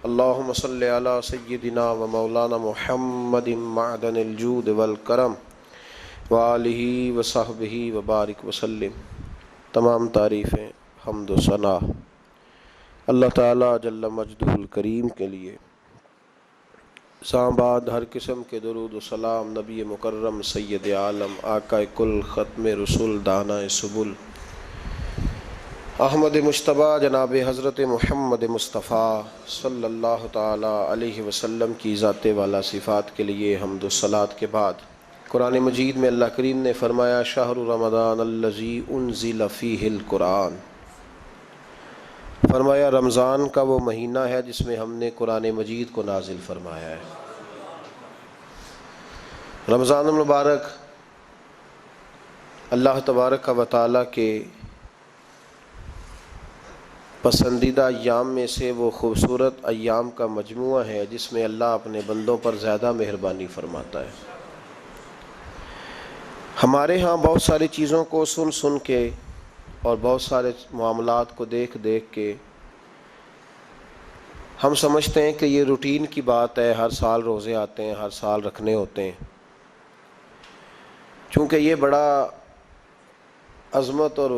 اللہم صلی علی سیدنا و مولانا محمد معدن الجود والکرم وآلہ وصحبہ وبارک وسلم۔ تمام تعریفیں، حمد و ثنا اللہ تعالیٰ جل مجدہ الکریم کے لیے۔ بعد ہر قسم کے درود و سلام نبی مکرم سید عالم آقا کل ختم رسول دانا سبل احمد مجتبی جناب حضرت محمد مصطفیٰ صلی اللہ تعالیٰ علیہ وسلم کی ذات والا صفات کے لیے حمد و صلات کے بعد، قرآن مجید میں اللہ کریم نے فرمایا شہر رمضان الذی انزل فیہ القرآن، فرمایا رمضان کا وہ مہینہ ہے جس میں ہم نے قرآن مجید کو نازل فرمایا ہے۔ رمضان المبارک اللہ تبارک و تعالیٰ کے پسندیدہ ایام میں سے وہ خوبصورت ایام کا مجموعہ ہے جس میں اللہ اپنے بندوں پر زیادہ مہربانی فرماتا ہے۔ ہمارے ہاں بہت ساری چیزوں کو سن سن کے اور بہت سارے معاملات کو دیکھ دیکھ کے ہم سمجھتے ہیں کہ یہ روٹین کی بات ہے، ہر سال روزے آتے ہیں، ہر سال رکھنے ہوتے ہیں۔ چونکہ یہ بڑا عظمت اور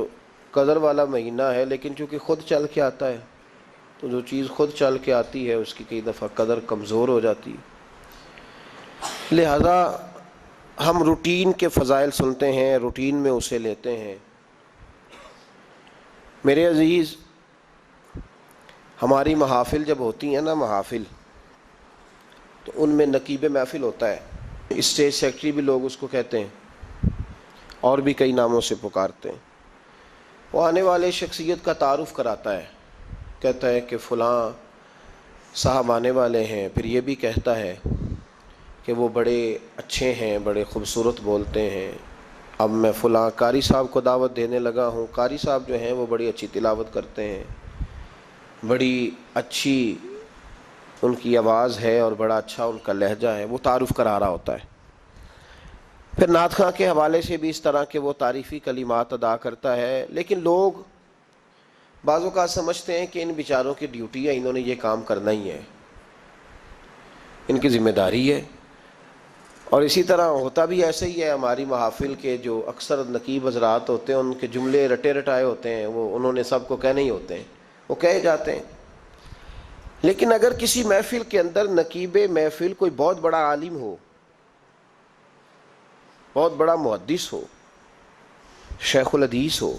قدر والا مہینہ ہے، لیکن چونکہ خود چل کے آتا ہے تو جو چیز خود چل کے آتی ہے اس کی کئی دفعہ قدر کمزور ہو جاتی ہے، لہذا ہم روٹین کے فضائل سنتے ہیں، روٹین میں اسے لیتے ہیں۔ میرے عزیز، ہماری محافل جب ہوتی ہیں نا، محافل تو ان میں نقیب محفل ہوتا ہے، اسٹیج سیکرٹری بھی لوگ اس کو کہتے ہیں اور بھی کئی ناموں سے پکارتے ہیں۔ وہ آنے والے شخصیت کا تعارف کراتا ہے، کہتا ہے کہ فلاں صاحب آنے والے ہیں، پھر یہ بھی کہتا ہے کہ وہ بڑے اچھے ہیں، بڑے خوبصورت بولتے ہیں، اب میں فلاں قاری صاحب کو دعوت دینے لگا ہوں۔ قاری صاحب جو ہیں وہ بڑی اچھی تلاوت کرتے ہیں، بڑی اچھی ان کی آواز ہے اور بڑا اچھا ان کا لہجہ ہے، وہ تعارف کرا رہا ہوتا ہے۔ پھر نعت خواں کے حوالے سے بھی اس طرح کے وہ تعریفی کلمات ادا کرتا ہے، لیکن لوگ بعض اوقات سمجھتے ہیں کہ ان بیچاروں کی ڈیوٹی ہے، انہوں نے یہ کام کرنا ہی ہے، ان کی ذمہ داری ہے۔ اور اسی طرح ہوتا بھی ایسے ہی ہے۔ ہماری محافل کے جو اکثر نقیب حضرات ہوتے ہیں ان کے جملے رٹے رٹائے ہوتے ہیں، وہ انہوں نے سب کو کہنے ہی ہوتے ہیں، وہ کہے جاتے ہیں۔ لیکن اگر کسی محفل کے اندر نقیب محفل کوئی بہت بڑا عالم ہو، بہت بڑا محدث ہو، شیخ الحدیث ہو،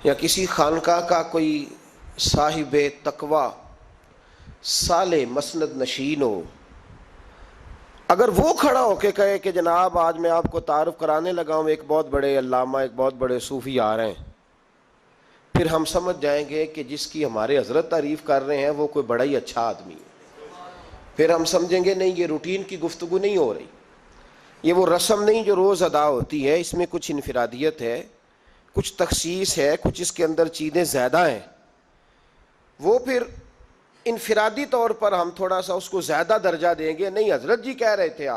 یا کسی خانقاہ کا کوئی صاحب تقوی صالح مسند نشین ہو، اگر وہ کھڑا ہو کے کہے کہ جناب آج میں آپ کو تعارف کرانے لگا ہوں ایک بہت بڑے علامہ، ایک بہت بڑے صوفی آ رہے ہیں، پھر ہم سمجھ جائیں گے کہ جس کی ہمارے حضرت تعریف کر رہے ہیں وہ کوئی بڑا ہی اچھا آدمی ہے۔ پھر ہم سمجھیں گے نہیں، یہ روٹین کی گفتگو نہیں ہو رہی، یہ وہ رسم نہیں جو روز ادا ہوتی ہے، اس میں کچھ انفرادیت ہے، کچھ تخصیص ہے، کچھ اس کے اندر چیزیں زیادہ ہیں۔ وہ پھر انفرادی طور پر ہم تھوڑا سا اس کو زیادہ درجہ دیں گے، نہیں حضرت جی کہہ رہے تھے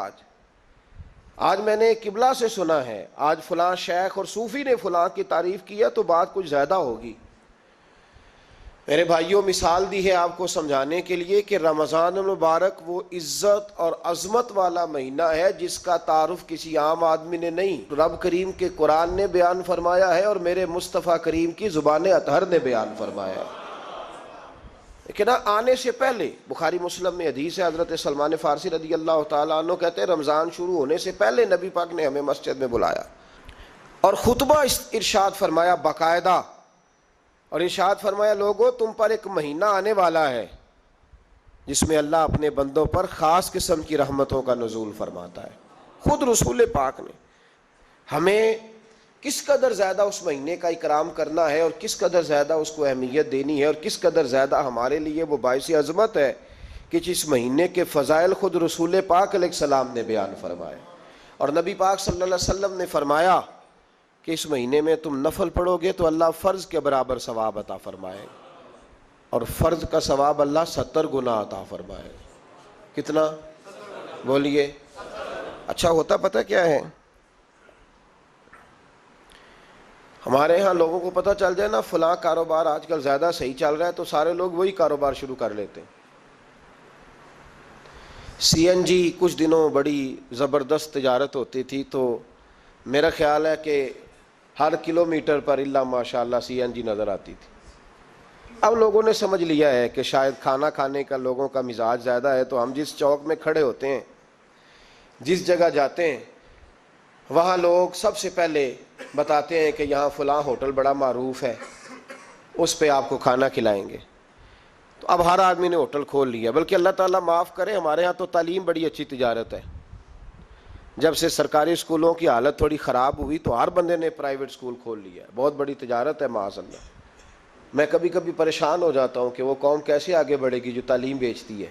آج میں نے قبلہ سے سنا ہے، آج فلاں شیخ اور صوفی نے فلاں کی تعریف کی ہے تو بات کچھ زیادہ ہوگی۔ میرے بھائیوں، مثال دی ہے آپ کو سمجھانے کے لیے کہ رمضان المبارک وہ عزت اور عظمت والا مہینہ ہے جس کا تعارف کسی عام آدمی نے نہیں، رب کریم کے قرآن نے بیان فرمایا ہے اور میرے مصطفیٰ کریم کی زبان اطہر نے بیان فرمایا ہے۔ لیکن آنے سے پہلے بخاری مسلم میں حدیث ہے، حضرت سلمان فارسی رضی اللہ تعالیٰ عنہ کہتے ہیں رمضان شروع ہونے سے پہلے نبی پاک نے ہمیں مسجد میں بلایا اور خطبہ ارشاد فرمایا باقاعدہ، اور ارشاد فرمایا لوگو تم پر ایک مہینہ آنے والا ہے جس میں اللہ اپنے بندوں پر خاص قسم کی رحمتوں کا نزول فرماتا ہے۔ خود رسول پاک نے ہمیں کس قدر زیادہ اس مہینے کا اکرام کرنا ہے اور کس قدر زیادہ اس کو اہمیت دینی ہے اور کس قدر زیادہ ہمارے لیے وہ باعث عظمت ہے کہ جس مہینے کے فضائل خود رسول پاک علیہ السلام نے بیان فرمائے۔ اور نبی پاک صلی اللہ علیہ وسلم نے فرمایا کہ اس مہینے میں تم نفل پڑھو گے تو اللہ فرض کے برابر ثواب عطا فرمائے، اور فرض کا ثواب اللہ 70 گنا عطا فرمائے۔ کتنا؟ بولیے۔ اچھا ہوتا پتہ کیا ہے؟ ہمارے ہاں لوگوں کو پتہ چل جائے نا فلاں کاروبار آج کل زیادہ صحیح چل رہا ہے تو سارے لوگ وہی کاروبار شروع کر لیتے ہیں۔ سی این جی کچھ دنوں بڑی زبردست تجارت ہوتی تھی، تو میرا خیال ہے کہ ہر کلومیٹر پر الا ماشاء اللہ سی این جی نظر آتی تھی۔ اب لوگوں نے سمجھ لیا ہے کہ شاید کھانا کھانے کا لوگوں کا مزاج زیادہ ہے، تو ہم جس چوک میں کھڑے ہوتے ہیں، جس جگہ جاتے ہیں، وہاں لوگ سب سے پہلے بتاتے ہیں کہ یہاں فلاں ہوٹل بڑا معروف ہے، اس پہ آپ کو کھانا کھلائیں گے۔ تو اب ہر آدمی نے ہوٹل کھول لیا، بلکہ اللہ تعالیٰ معاف کرے، ہمارے ہاں تو تعلیم بڑی اچھی تجارت ہے۔ جب سے سرکاری اسکولوں کی حالت تھوڑی خراب ہوئی تو ہر بندے نے پرائیویٹ اسکول کھول لیا ہے، بہت بڑی تجارت ہے معاذ اللہ۔ میں کبھی کبھی پریشان ہو جاتا ہوں کہ وہ قوم کیسے آگے بڑھے گی جو تعلیم بیچتی ہے۔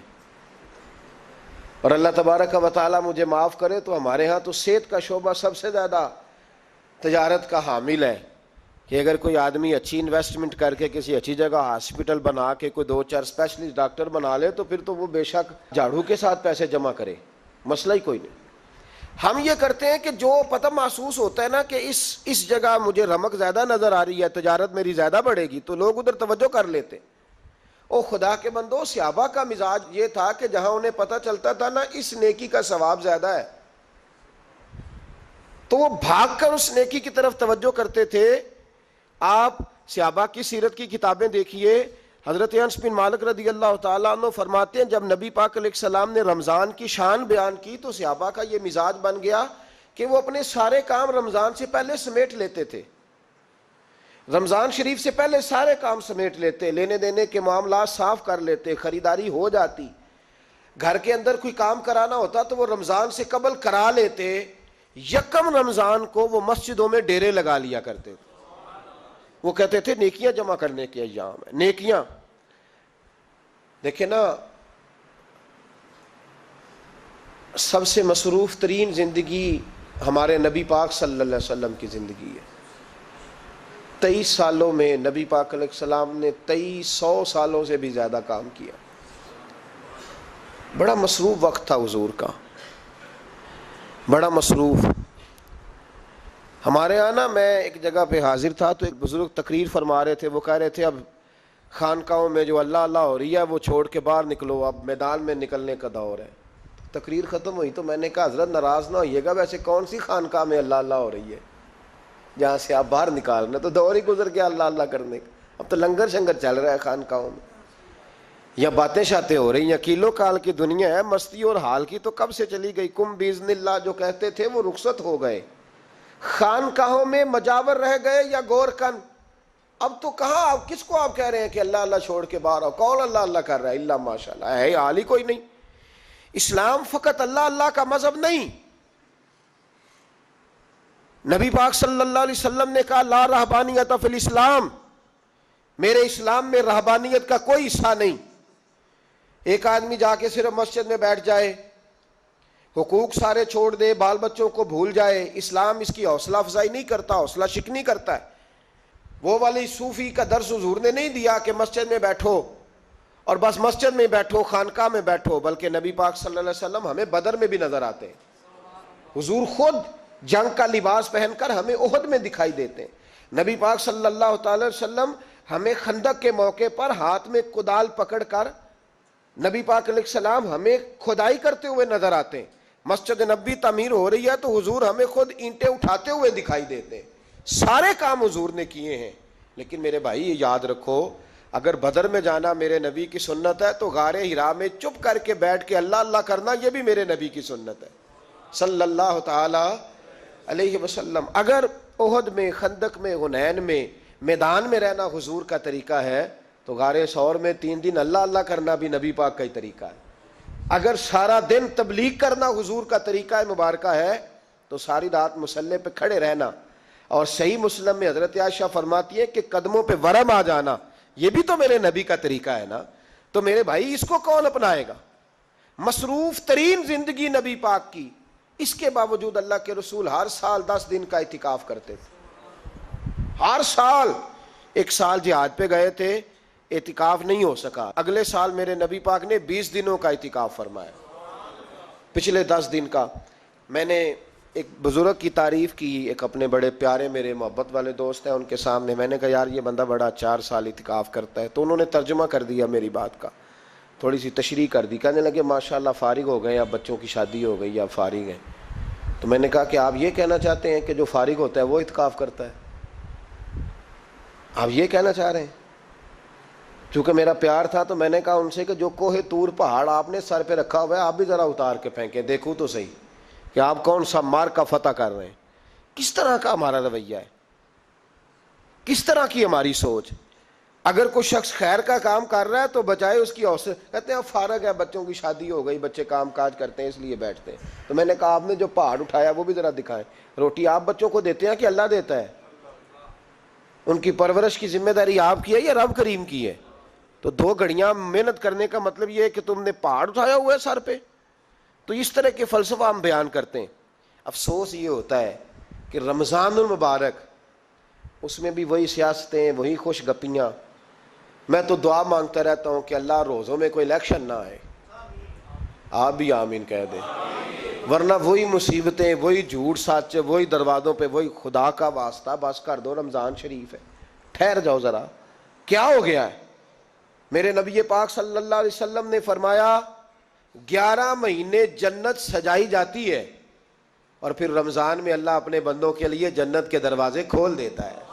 اور اللہ تبارک و تعالیٰ مجھے معاف کرے تو ہمارے ہاں تو صحت کا شعبہ سب سے زیادہ تجارت کا حامل ہے، کہ اگر کوئی آدمی اچھی انویسٹمنٹ کر کے کسی اچھی جگہ ہاسپٹل بنا کے کوئی 2-4 اسپیشلسٹ ڈاکٹر بنا لے تو پھر تو وہ بے شک جھاڑو کے ساتھ پیسے جمع کرے، مسئلہ ہی کوئی نہیں۔ ہم یہ کرتے ہیں کہ جو پتہ محسوس ہوتا ہے نا کہ اس جگہ مجھے رمق زیادہ نظر آ رہی ہے، تجارت میری زیادہ بڑھے گی، تو لوگ ادھر توجہ کر لیتے۔ او خدا کے بندو، صحابہ کا مزاج یہ تھا کہ جہاں انہیں پتہ چلتا تھا نا اس نیکی کا ثواب زیادہ ہے تو وہ بھاگ کر اس نیکی کی طرف توجہ کرتے تھے۔ آپ صحابہ کی سیرت کی کتابیں دیکھیے، حضرت انس بن مالک رضی اللہ تعالیٰ عنہ فرماتے ہیں جب نبی پاک علیہ السلام نے رمضان کی شان بیان کی تو صحابہ کا یہ مزاج بن گیا کہ وہ اپنے سارے کام رمضان سے پہلے سمیٹ لیتے تھے، رمضان شریف سے پہلے سارے کام سمیٹ لیتے، لینے دینے کے معاملات صاف کر لیتے، خریداری ہو جاتی، گھر کے اندر کوئی کام کرانا ہوتا تو وہ رمضان سے قبل کرا لیتے، یکم رمضان کو وہ مسجدوں میں ڈیرے لگا لیا کرتے تھے۔ وہ کہتے تھے نیکیاں جمع کرنے کے ایام ہیں، نیکیاں۔ دیکھیں نا، سب سے مصروف ترین زندگی ہمارے نبی پاک صلی اللہ علیہ وسلم کی زندگی ہے۔ 23 سالوں میں نبی پاک علیہ السلام نے 2300 سالوں سے بھی زیادہ کام کیا۔ بڑا مصروف وقت تھا حضور کا، بڑا مصروف۔ ہمارے یہاں نا، میں ایک جگہ پہ حاضر تھا تو ایک بزرگ تقریر فرما رہے تھے، وہ کہہ رہے تھے اب خانقاہوں میں جو اللہ اللہ ہو رہی ہے وہ چھوڑ کے باہر نکلو، اب میدان میں نکلنے کا دور ہے۔ تقریر ختم ہوئی تو میں نے کہا حضرت ناراض نہ ہوئیے گا، ویسے کون سی خانقاہ میں اللہ اللہ ہو رہی ہے جہاں سے آپ باہر نکالنا، تو دور ہی گزر گیا اللہ اللہ کرنے کا، اب تو لنگر شنگر چل رہا ہے خانقاہوں میں، یا باتیں شاتیں ہو رہی ہیں، کیلو کال کی دنیا ہے، مستی اور حال کی تو کب سے چلی گئی۔ کم باذن اللہ جو کہتے تھے وہ رخصت ہو گئے، خانقاہوں میں مجاور رہ گئے یا گور کن۔ اب تو کہاں، آپ کس کو آپ کہہ رہے ہیں کہ اللہ اللہ چھوڑ کے باہر آؤ؟ کون اللہ اللہ کر رہا ہے؟ اللہ ماشاء اللہ ہے، حال ہی کوئی نہیں۔ اسلام فقط اللہ اللہ کا مذہب نہیں۔ نبی پاک صلی اللہ علیہ وسلم نے کہا لا رہبانیت فی الاسلام، میرے اسلام میں رہبانیت کا کوئی حصہ نہیں۔ ایک آدمی جا کے صرف مسجد میں بیٹھ جائے، حقوق سارے چھوڑ دے، بال بچوں کو بھول جائے، اسلام اس کی حوصلہ افزائی نہیں کرتا، حوصلہ شکنی کرتا ہے۔ وہ والی صوفی کا درس حضور نے نہیں دیا کہ مسجد میں بیٹھو اور بس مسجد میں بیٹھو، خانقاہ میں بیٹھو، بلکہ نبی پاک صلی اللہ علیہ وسلم ہمیں بدر میں بھی نظر آتے ہیں، حضور خود جنگ کا لباس پہن کر ہمیں احد میں دکھائی دیتے ہیں۔ نبی پاک صلی اللہ تعالی وسلم ہمیں خندق کے موقع پر ہاتھ میں کدال پکڑ کر نبی پاک علیہ السلام ہمیں کھدائی کرتے ہوئے نظر آتے ہیں۔ مسجد نبوی تعمیر ہو رہی ہے تو حضور ہمیں خود اینٹیں اٹھاتے ہوئے دکھائی دیتے ہیں۔ سارے کام حضور نے کیے ہیں، لیکن میرے بھائی یہ یاد رکھو، اگر بدر میں جانا میرے نبی کی سنت ہے تو غار حرا میں چپ کر کے بیٹھ کے اللہ اللہ کرنا یہ بھی میرے نبی کی سنت ہے صلی اللہ تعالی علیہ وسلم۔ اگر احد میں، خندق میں، حنین میں، میدان میں رہنا حضور کا طریقہ ہے تو غار ثور میں 3 دن اللہ اللہ کرنا بھی نبی پاک کا ہی طریقہ ہے۔ اگر سارا دن تبلیغ کرنا حضور کا طریقہ مبارکہ ہے تو ساری رات مصلی پہ کھڑے رہنا، اور صحیح مسلم میں حضرت عائشہ فرماتی ہے کہ قدموں پہ ورم آ جانا یہ بھی تو میرے نبی کا طریقہ ہے نا۔ تو میرے بھائی اس کو کون اپنائے گا؟ مصروف ترین زندگی نبی پاک کی، اس کے باوجود اللہ کے رسول ہر سال 10 دن کا اعتکاف کرتے تھے، ہر سال۔ ایک سال جہاد پہ گئے تھے، اعتکاف نہیں ہو سکا، اگلے سال میرے نبی پاک نے 20 دنوں کا اعتکاف فرمایا، پچھلے 10 دن کا۔ میں نے ایک بزرگ کی تعریف کی، ایک اپنے بڑے پیارے میرے محبت والے دوست ہیں، ان کے سامنے میں نے کہا یار یہ بندہ بڑا 4 سال اعتکاف کرتا ہے، تو انہوں نے ترجمہ کر دیا میری بات کا، تھوڑی سی تشریح کر دی، کہنے لگے ماشاءاللہ فارغ ہو گئے، اب بچوں کی شادی ہو گئی، اب فارغ ہیں۔ تو میں نے کہا کہ آپ یہ کہنا چاہتے ہیں کہ جو فارغ ہوتا ہے وہ اعتکاف کرتا ہے؟ آپ یہ کہنا چاہ رہے ہیں؟ چونکہ میرا پیار تھا تو میں نے کہا ان سے کہ جو کوہ طور پہاڑ آپ نے سر پہ رکھا ہوا ہے آپ بھی ذرا اتار کے پھینکیں، دیکھوں تو صحیح کہ آپ کون سا مار کا فتح کر رہے ہیں، کس طرح کا ہمارا رویہ ہے، کس طرح کی ہماری سوچ۔ اگر کوئی شخص خیر کا کام کر رہا ہے تو بجائے اس کی حوصلہ کہتے ہیں اب فارغ ہے، بچوں کی شادی ہو گئی، بچے کام کاج کرتے ہیں اس لیے بیٹھتے ہیں۔ تو میں نے کہا آپ نے جو پہاڑ اٹھایا وہ بھی ذرا دکھائیں، روٹی آپ بچوں کو دیتے ہیں کہ اللہ دیتا ہے؟ ان کی پرورش کی ذمہ داری آپ کی ہے یا رب کریم کی ہے؟ تو 2 گھڑیاں محنت کرنے کا مطلب یہ ہے کہ تم نے پہاڑ اٹھایا ہوا ہے سر پہ؟ تو اس طرح کے فلسفہ ہم بیان کرتے ہیں۔ افسوس یہ ہوتا ہے کہ رمضان المبارک اس میں بھی وہی سیاستیں، وہی خوش گپیاں۔ میں تو دعا مانگتا رہتا ہوں کہ اللہ روزوں میں کوئی الیکشن نہ آئے، آپ بھی آمین کہہ دیں، ورنہ وہی مصیبتیں، وہی جھوٹ سچ، وہی دروازوں پہ، وہی خدا کا واسطہ بس کر دو، رمضان شریف ہے، ٹھہر جاؤ ذرا، کیا ہو گیا ہے؟ میرے نبی پاک صلی اللہ علیہ وسلم نے فرمایا 11 مہینے جنت سجائی جاتی ہے اور پھر رمضان میں اللہ اپنے بندوں کے لیے جنت کے دروازے کھول دیتا ہے۔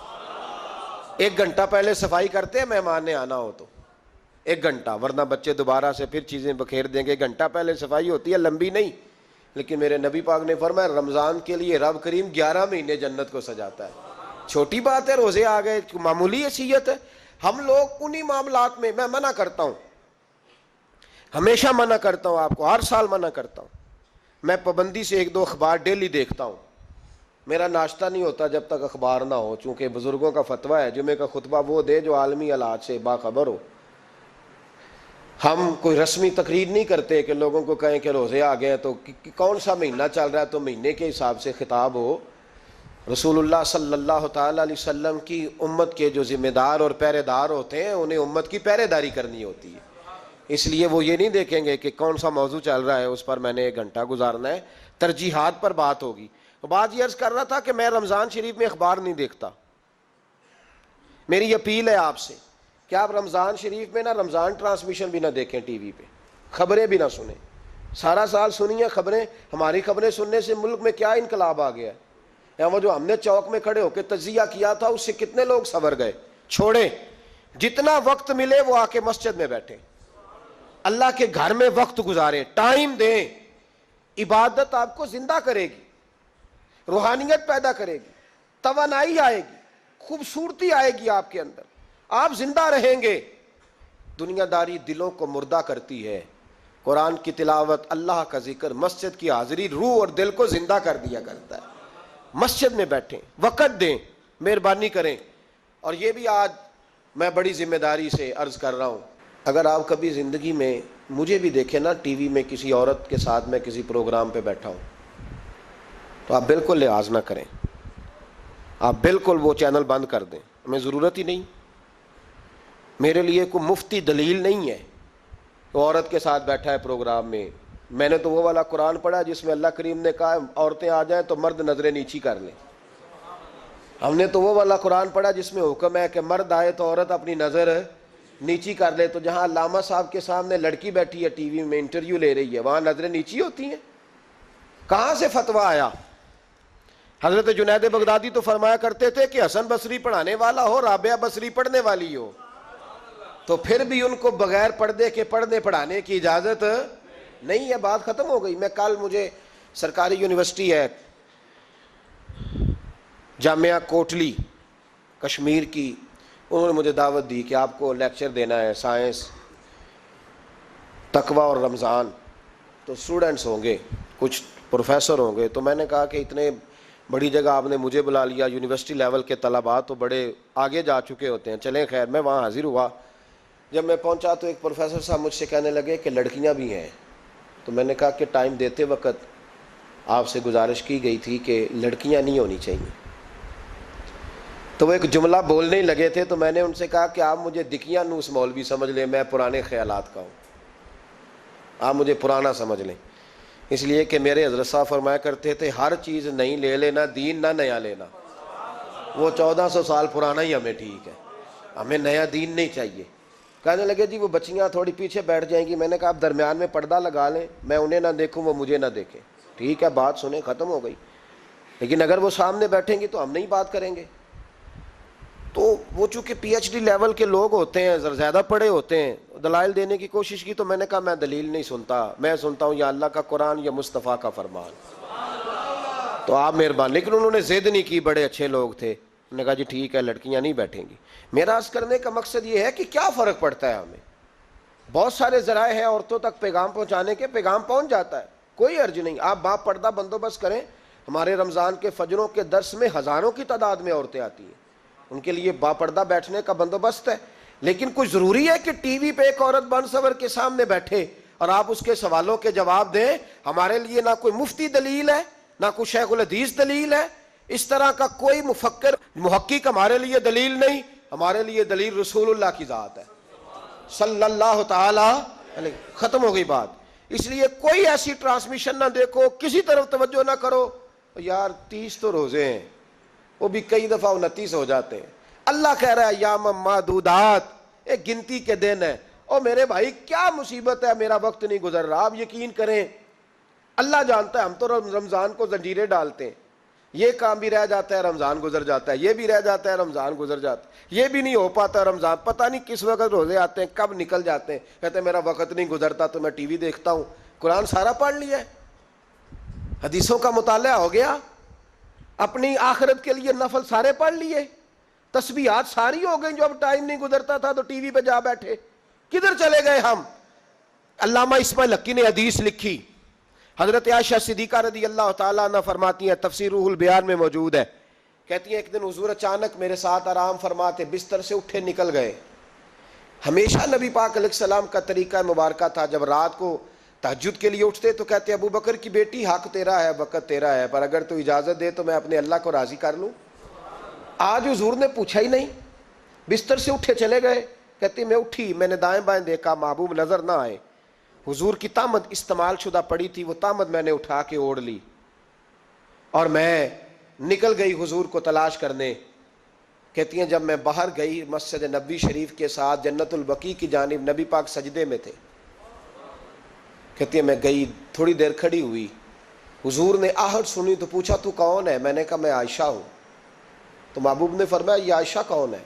1 گھنٹہ پہلے صفائی کرتے ہیں مہمان نے آنا ہو تو، 1 گھنٹہ، ورنہ بچے دوبارہ سے پھر چیزیں بکھیر دیں گے۔ 1 گھنٹہ پہلے صفائی ہوتی ہے، لمبی نہیں، لیکن میرے نبی پاک نے فرمایا رمضان کے لیے رب کریم 11 مہینے جنت کو سجاتا ہے۔ چھوٹی بات ہے، روزے آ گئے، معمولی حیثیت ہے۔ ہم لوگ انہی معاملات میں، میں منع کرتا ہوں، ہمیشہ منع کرتا ہوں، آپ کو ہر سال منع کرتا ہوں، میں پابندی سے 1-2 اخبار ڈیلی دیکھتا ہوں، میرا ناشتہ نہیں ہوتا جب تک اخبار نہ ہو، چونکہ بزرگوں کا فتویٰ ہے جمعے کا خطبہ وہ دے جو عالمی حالات سے باخبر ہو۔ ہم کوئی رسمی تقریر نہیں کرتے کہ لوگوں کو کہیں کہ روزے آ گئے تو کون سا مہینہ چل رہا ہے تو مہینے کے حساب سے خطاب ہو۔ رسول اللہ صلی اللہ تعالیٰ علیہ وسلم کی امت کے جو ذمہ دار اور پہرے دار ہوتے ہیں انہیں امت کی پہرے داری کرنی ہوتی ہے، اس لیے وہ یہ نہیں دیکھیں گے کہ کون سا موضوع چل رہا ہے اس پر میں نے 1 گھنٹہ گزارنا ہے، ترجیحات پر بات ہوگی۔ بات یہ عرض کر رہا تھا کہ میں رمضان شریف میں اخبار نہیں دیکھتا۔ میری اپیل ہے آپ سے کہ آپ رمضان شریف میں نہ رمضان ٹرانسمیشن بھی نہ دیکھیں، ٹی وی پہ خبریں بھی نہ سنیں، سارا سال سنیے خبریں۔ ہماری خبریں سننے سے ملک میں کیا انقلاب آ گیا ہے، یا وہ جو ہم نے چوک میں کھڑے ہو کے تجزیہ کیا تھا اس سے کتنے لوگ سنور گئے۔ چھوڑیں، جتنا وقت ملے وہ آ کے مسجد میں بیٹھیں، اللہ کے گھر میں وقت گزاریں، ٹائم دیں۔ عبادت آپ کو زندہ کرے گی، روحانیت پیدا کرے گی، توانائی آئے گی، خوبصورتی آئے گی آپ کے اندر، آپ زندہ رہیں گے۔ دنیا داری دلوں کو مردہ کرتی ہے، قرآن کی تلاوت، اللہ کا ذکر، مسجد کی حاضری روح اور دل کو زندہ کر دیا کرتا ہے۔ مسجد میں بیٹھیں، وقت دیں، مہربانی کریں۔ اور یہ بھی آج میں بڑی ذمہ داری سے عرض کر رہا ہوں، اگر آپ کبھی زندگی میں مجھے بھی دیکھیں نا ٹی وی میں کسی عورت کے ساتھ میں کسی پروگرام پہ بیٹھا ہوں تو آپ بالکل لحاظ نہ کریں، آپ بالکل وہ چینل بند کر دیں، ہمیں ضرورت ہی نہیں۔ میرے لیے کوئی مفتی دلیل نہیں ہے کہ عورت کے ساتھ بیٹھا ہے پروگرام میں۔ میں نے تو وہ والا قرآن پڑھا جس میں اللہ کریم نے کہا عورتیں آ جائیں تو مرد نظریں نیچی کر لیں۔ ہم نے تو وہ والا قرآن پڑھا جس میں حکم ہے کہ مرد آئے تو عورت اپنی نظر نیچی کر لے۔ تو جہاں علامہ صاحب کے سامنے لڑکی بیٹھی ہے ٹی وی میں انٹرویو لے رہی ہے وہاں نظریں نیچی ہوتی ہیں؟ کہاں سے فتویٰ آیا؟ حضرت جنید بغدادی تو فرمایا کرتے تھے کہ حسن بصری پڑھانے والا ہو، رابعہ بصری پڑھنے والی ہو، تو پھر بھی ان کو بغیر پردے کے پڑھنے پڑھانے کی اجازت نہیں ہے۔ بات ختم ہو گئی۔ میں کل، مجھے سرکاری یونیورسٹی ہے جامعہ کوٹلی کشمیر کی، انہوں نے مجھے دعوت دی کہ آپ کو لیکچر دینا ہے سائنس، تقوی اور رمضان۔ تو اسٹوڈنٹس ہوں گے، کچھ پروفیسر ہوں گے، تو میں نے کہا کہ اتنے بڑی جگہ آپ نے مجھے بلا لیا، یونیورسٹی لیول کے طلباء تو بڑے آگے جا چکے ہوتے ہیں، چلیں خیر۔ میں وہاں حاضر ہوا، جب میں پہنچا تو ایک پروفیسر صاحب مجھ سے کہنے لگے کہ لڑکیاں بھی ہیں۔ تو میں نے کہا کہ ٹائم دیتے وقت آپ سے گزارش کی گئی تھی کہ لڑکیاں نہیں ہونی چاہیے۔ تو وہ ایک جملہ بولنے ہی لگے تھے، تو میں نے ان سے کہا کہ آپ مجھے دکھیاں نوس مولوی سمجھ لیں، میں پرانے خیالات کا ہوں، آپ مجھے پرانا سمجھ لیں۔ اس لیے کہ میرے حضرت صاحب فرمایا کرتے تھے ہر چیز نہیں لے لینا، دین نہ نیا لینا، وہ 1400 سال پرانا ہی ہمیں ٹھیک ہے، ہمیں نیا دین نہیں چاہیے۔ کہنے لگے جی وہ بچیاں تھوڑی پیچھے بیٹھ جائیں گی، میں نے کہا آپ درمیان میں پردہ لگا لیں، میں انہیں نہ دیکھوں وہ مجھے نہ دیکھیں، ٹھیک ہے بات سنیں، ختم ہو گئی۔ لیکن اگر وہ سامنے بیٹھیں گی تو ہم نہیں بات کریں گے۔ تو وہ چونکہ پی ایچ ڈی لیول کے لوگ ہوتے ہیں، زیادہ پڑھے ہوتے ہیں، دلائل دینے کی کوشش کی تو میں نے کہا میں دلیل نہیں سنتا، میں سنتا ہوں یا اللہ کا قرآن یا مصطفیٰ کا فرمان۔ تو آپ مہربان، لیکن انہوں نے ضد نہیں کی، بڑے اچھے لوگ تھے، انہوں نے کہا جی ٹھیک ہے لڑکیاں نہیں بیٹھیں گی۔ میرا عرض کرنے کا مقصد یہ ہے کہ کیا فرق پڑتا ہے ہمیں، بہت سارے ذرائع ہیں عورتوں تک پیغام پہنچانے کے، پیغام پہنچ جاتا ہے، کوئی حرج نہیں، آپ باپ پردہ بندوبست کریں۔ ہمارے رمضان کے فجروں کے درس میں ہزاروں کی تعداد میں عورتیں آتی ہیں، ان کے لیے باپردہ بیٹھنے کا بندوبست ہے، لیکن کوئی ضروری ہے کہ ٹی وی پہ ایک عورت بن سور کے سامنے بیٹھے اور آپ اس کے سوالوں کے جواب دیں؟ ہمارے لیے نہ کوئی مفتی دلیل ہے، نہ کوئی شیخ الحدیث دلیل ہے، اس طرح کا کوئی مفکر محقق ہمارے لیے دلیل نہیں، ہمارے لیے دلیل رسول اللہ کی ذات ہے صلی اللہ تعالی علیہ۔ ختم ہو گئی بات۔ اس لیے کوئی ایسی ٹرانسمیشن نہ دیکھو، کسی طرف توجہ نہ کرو، یار 30 تو روزے ہیں، وہ بھی کئی دفعہ 29 ہو جاتے ہیں، اللہ کہہ رہا ہے ایام معدودات، ایک گنتی کے دن ہے۔ اور میرے بھائی کیا مصیبت ہے، میرا وقت نہیں گزر رہا، آپ یقین کریں اللہ جانتا ہے، ہم تو رمضان کو زنجیریں ڈالتے ہیں، یہ کام بھی رہ جاتا ہے رمضان گزر جاتا ہے، یہ بھی رہ جاتا ہے رمضان گزر جاتا ہے، یہ بھی نہیں ہو پاتا رمضان، پتہ نہیں کس وقت روزے آتے ہیں کب نکل جاتے ہیں، کہتے ہیں میرا وقت نہیں گزرتا تو میں ٹی وی دیکھتا ہوں۔ قرآن سارا پڑھ لیا ہے، حدیثوں کا مطالعہ ہو گیا، اپنی آخرت کے لیے نفل سارے پڑھ لیے، تسبیحات ساری ہو گئی، جو اب ٹائم نہیں گزرتا تھا تو ٹی وی پہ جا بیٹھے، کدھر چلے گئے ہم؟ علامہ اسماعیل حقی نے حدیث لکھی، حضرت عائشہ صدیقہ رضی اللہ تعالیٰ عنہ فرماتی ہیں، تفسیر روح البیان میں موجود ہے، کہتی ہیں ایک دن حضور اچانک میرے ساتھ آرام فرماتے بستر سے اٹھے نکل گئے۔ ہمیشہ نبی پاک علیہ السلام کا طریقہ مبارکہ تھا، جب رات کو تہجد کے لیے اٹھتے تو کہتے ابو بکر کی بیٹی حق تیرا ہے، وقت تیرا ہے، پر اگر تو اجازت دے تو میں اپنے اللہ کو راضی کر لوں۔ آج حضور نے پوچھا ہی نہیں، بستر سے اٹھے چلے گئے، کہتے میں اٹھی، میں نے دائیں بائیں دیکھا، محبوب نظر نہ آئے، حضور کی طامت استعمال شدہ پڑی تھی، وہ طامت میں نے اٹھا کے اوڑھ لی اور میں نکل گئی حضور کو تلاش کرنے۔ کہتی ہیں جب میں باہر گئی مسجد نبوی شریف کے ساتھ جنت البقیع کی جانب، نبی پاک سجدے میں تھے، کہتی ہے میں گئی، تھوڑی دیر کھڑی ہوئی، حضور نے آہٹ سنی تو پوچھا تو کون ہے؟ میں نے کہا میں عائشہ ہوں۔ تو محبوب نے فرمایا یہ عائشہ کون ہے؟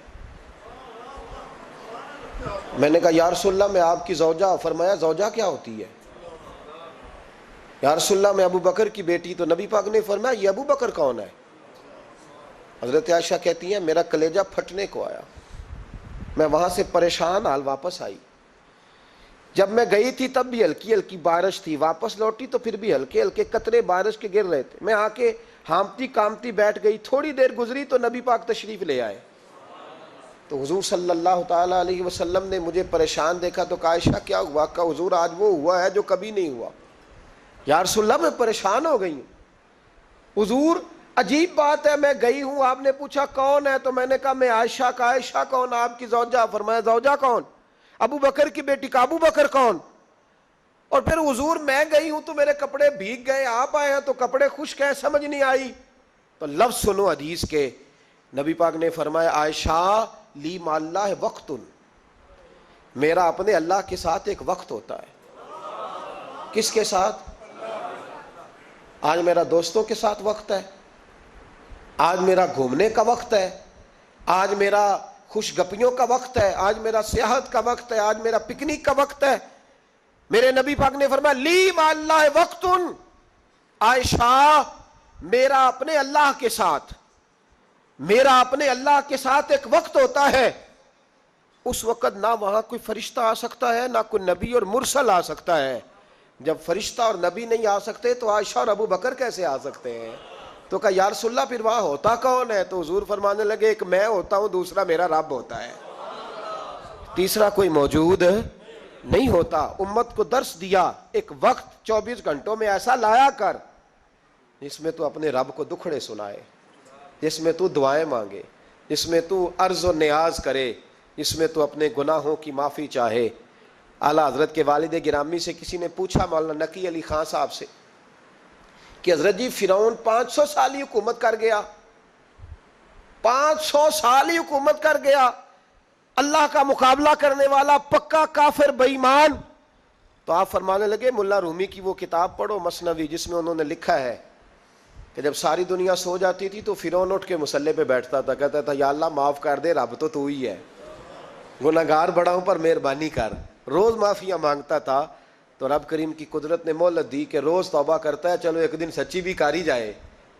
میں نے کہا یا رسول اللہ میں آپ کی زوجہ۔ فرمایا زوجہ کیا ہوتی ہے؟ یا رسول اللہ میں ابو بکر کی بیٹی۔ تو نبی پاک نے فرمایا یہ ابو بکر کون ہے؟ حضرت عائشہ کہتی ہیں میرا کلیجہ پھٹنے کو آیا، میں وہاں سے پریشان حال واپس آئی، جب میں گئی تھی تب بھی ہلکی ہلکی بارش تھی، واپس لوٹی تو پھر بھی ہلکے ہلکے قطرے بارش کے گر رہے تھے، میں آ کے ہامتی کامتی بیٹھ گئی، تھوڑی دیر گزری تو نبی پاک تشریف لے آئے، تو حضور صلی اللہ تعالی علیہ وسلم نے مجھے پریشان دیکھا تو کہا عائشہ کیا ہوا؟ کہا حضور آج وہ ہوا ہے جو کبھی نہیں ہوا۔ یا رسول اللہ میں پریشان ہو گئی ہوں۔ حضور عجیب بات ہے، میں گئی ہوں، آپ نے پوچھا کون ہے تو میں نے کہا میں عائشہ۔ کا عائشہ کون؟ آپ کی زوجہ۔ فرمایا زوجہ کون؟ ابو بکر کی بیٹی۔ کا ابو بکر کون؟ اور پھر حضور میں گئی ہوں تو میرے کپڑے بھیگ گئے، آپ آئے ہیں تو کپڑے خشک ہیں، سمجھ نہیں آئی۔ تو لفظ سنو حدیث کے، نبی پاک نے فرمایا عائشہ لی مع اللہ وقت، میرا اپنے اللہ کے ساتھ ایک وقت ہوتا ہے۔ کس کے ساتھ؟ آج میرا دوستوں کے ساتھ وقت ہے، آج میرا گھومنے کا وقت ہے، آج میرا خوش گپیوں کا وقت ہے، آج میرا سیاحت کا وقت ہے، آج میرا پکنک کا وقت ہے۔ میرے نبی پاک نے فرمایا لی مع اللہ وقت، عائشہ میرا اپنے اللہ کے ساتھ، میرا اپنے اللہ کے ساتھ ایک وقت ہوتا ہے، اس وقت نہ وہاں کوئی فرشتہ آ سکتا ہے، نہ کوئی نبی اور مرسل آ سکتا ہے۔ جب فرشتہ اور نبی نہیں آ سکتے تو عائشہ اور ابو بکر کیسے آ سکتے ہیں؟ تو کہا یا رسول اللہ پھر وہاں ہوتا کون ہے؟ تو حضور فرمانے لگے ایک میں ہوتا ہوں، دوسرا میرا رب ہوتا ہے، تیسرا کوئی موجود نہیں ہوتا۔ امت کو درس دیا ایک وقت 24 گھنٹوں میں ایسا لایا کر جس میں تو اپنے رب کو دکھڑے سنائے، جس میں تو دعائیں مانگے، جس میں تو عرض و نیاز کرے، جس میں تو اپنے گناہوں کی معافی چاہے۔ اعلیٰ حضرت کے والد گرامی سے کسی نے پوچھا، مولانا نقی علی خان صاحب سے، کہ حضرت جی فرعون 500 سال ہی حکومت کر گیا، 500 سال ہی حکومت کر گیا، اللہ کا مقابلہ کرنے والا پکا کافر بے ایمان۔ تو آپ فرمانے لگے ملا رومی کی وہ کتاب پڑھو مثنوی، جس میں انہوں نے لکھا ہے کہ جب ساری دنیا سو جاتی تھی تو فرعون اٹھ کے مصلے پہ بیٹھتا تھا، کہتا تھا یا اللہ معاف کر دے، رب تو ہی ہے، گناہگار بڑا ہوں پر مہربانی کر، روز معافیاں مانگتا تھا۔ تو رب کریم کی قدرت نے مہلت دی کہ روز توبہ کرتا ہے، چلو ایک دن سچی بھی کاری جائے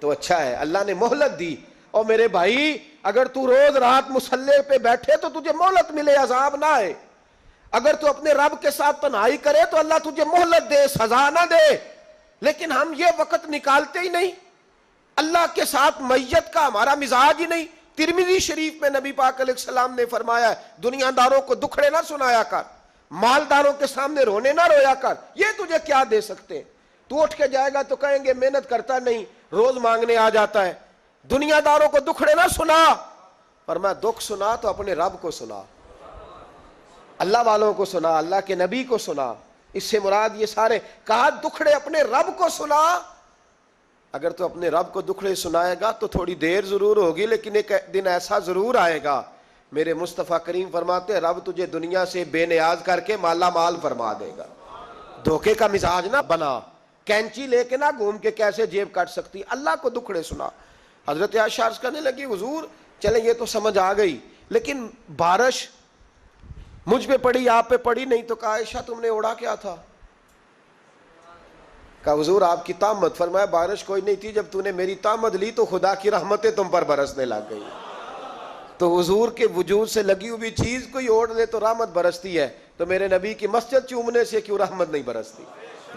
تو اچھا ہے، اللہ نے مہلت دی۔ اور میرے بھائی اگر تو روز رات مصلے پہ بیٹھے تو تجھے مہلت ملے، عذاب نہ آئے۔ اگر تو اپنے رب کے ساتھ تنہائی کرے تو اللہ تجھے مہلت دے، سزا نہ دے۔ لیکن ہم یہ وقت نکالتے ہی نہیں، اللہ کے ساتھ میت کا ہمارا مزاج ہی نہیں۔ ترمذی شریف میں نبی پاک علیہ السلام نے فرمایا ہے دنیا داروں کو دکھڑے نہ سنایا کر، مالداروں کے سامنے رونے نہ رویا کر، یہ تجھے کیا دے سکتے ہیں؟ تو اٹھ کے جائے گا تو کہیں گے محنت کرتا نہیں، روز مانگنے آ جاتا ہے۔ دنیا داروں کو دکھڑے نہ سنا، فرمایا دکھ سنا تو اپنے رب کو سنا، اللہ والوں کو سنا، اللہ کے نبی کو سنا۔ اس سے مراد یہ سارے کہا دکھڑے اپنے رب کو سنا۔ اگر تو اپنے رب کو دکھڑے سنائے گا تو تھوڑی دیر ضرور ہوگی، لیکن ایک دن ایسا ضرور آئے گا، میرے مصطفیٰ کریم فرماتے ہیں رب تجھے دنیا سے بے نیاز کر کے مالا مال فرما دے گا۔ دھوکے کا مزاج نہ بنا، کینچی لے کے نہ گھوم کے کیسے جیب کاٹ سکتی، اللہ کو دکھڑے سنا۔ حضرت عائشہ عرض کرنے لگی حضور چلیں یہ تو سمجھ آ گئی، لیکن بارش مجھ پہ پڑی آپ پہ پڑی نہیں، تو کہا عائشہ تم نے اوڑا کیا تھا؟ کہا حضور آپ کی تامت، فرمایا بارش کوئی نہیں تھی، جب تو نے میری تامت لی تو خدا کی رحمتیں تم پر برسنے لگ گئی۔ تو حضور کے وجود سے لگی ہوئی چیز کوئی اوڑھ لے تو رحمت برستی ہے، تو میرے نبی کی مسجد چومنے سے کیوں رحمت نہیں برستی؟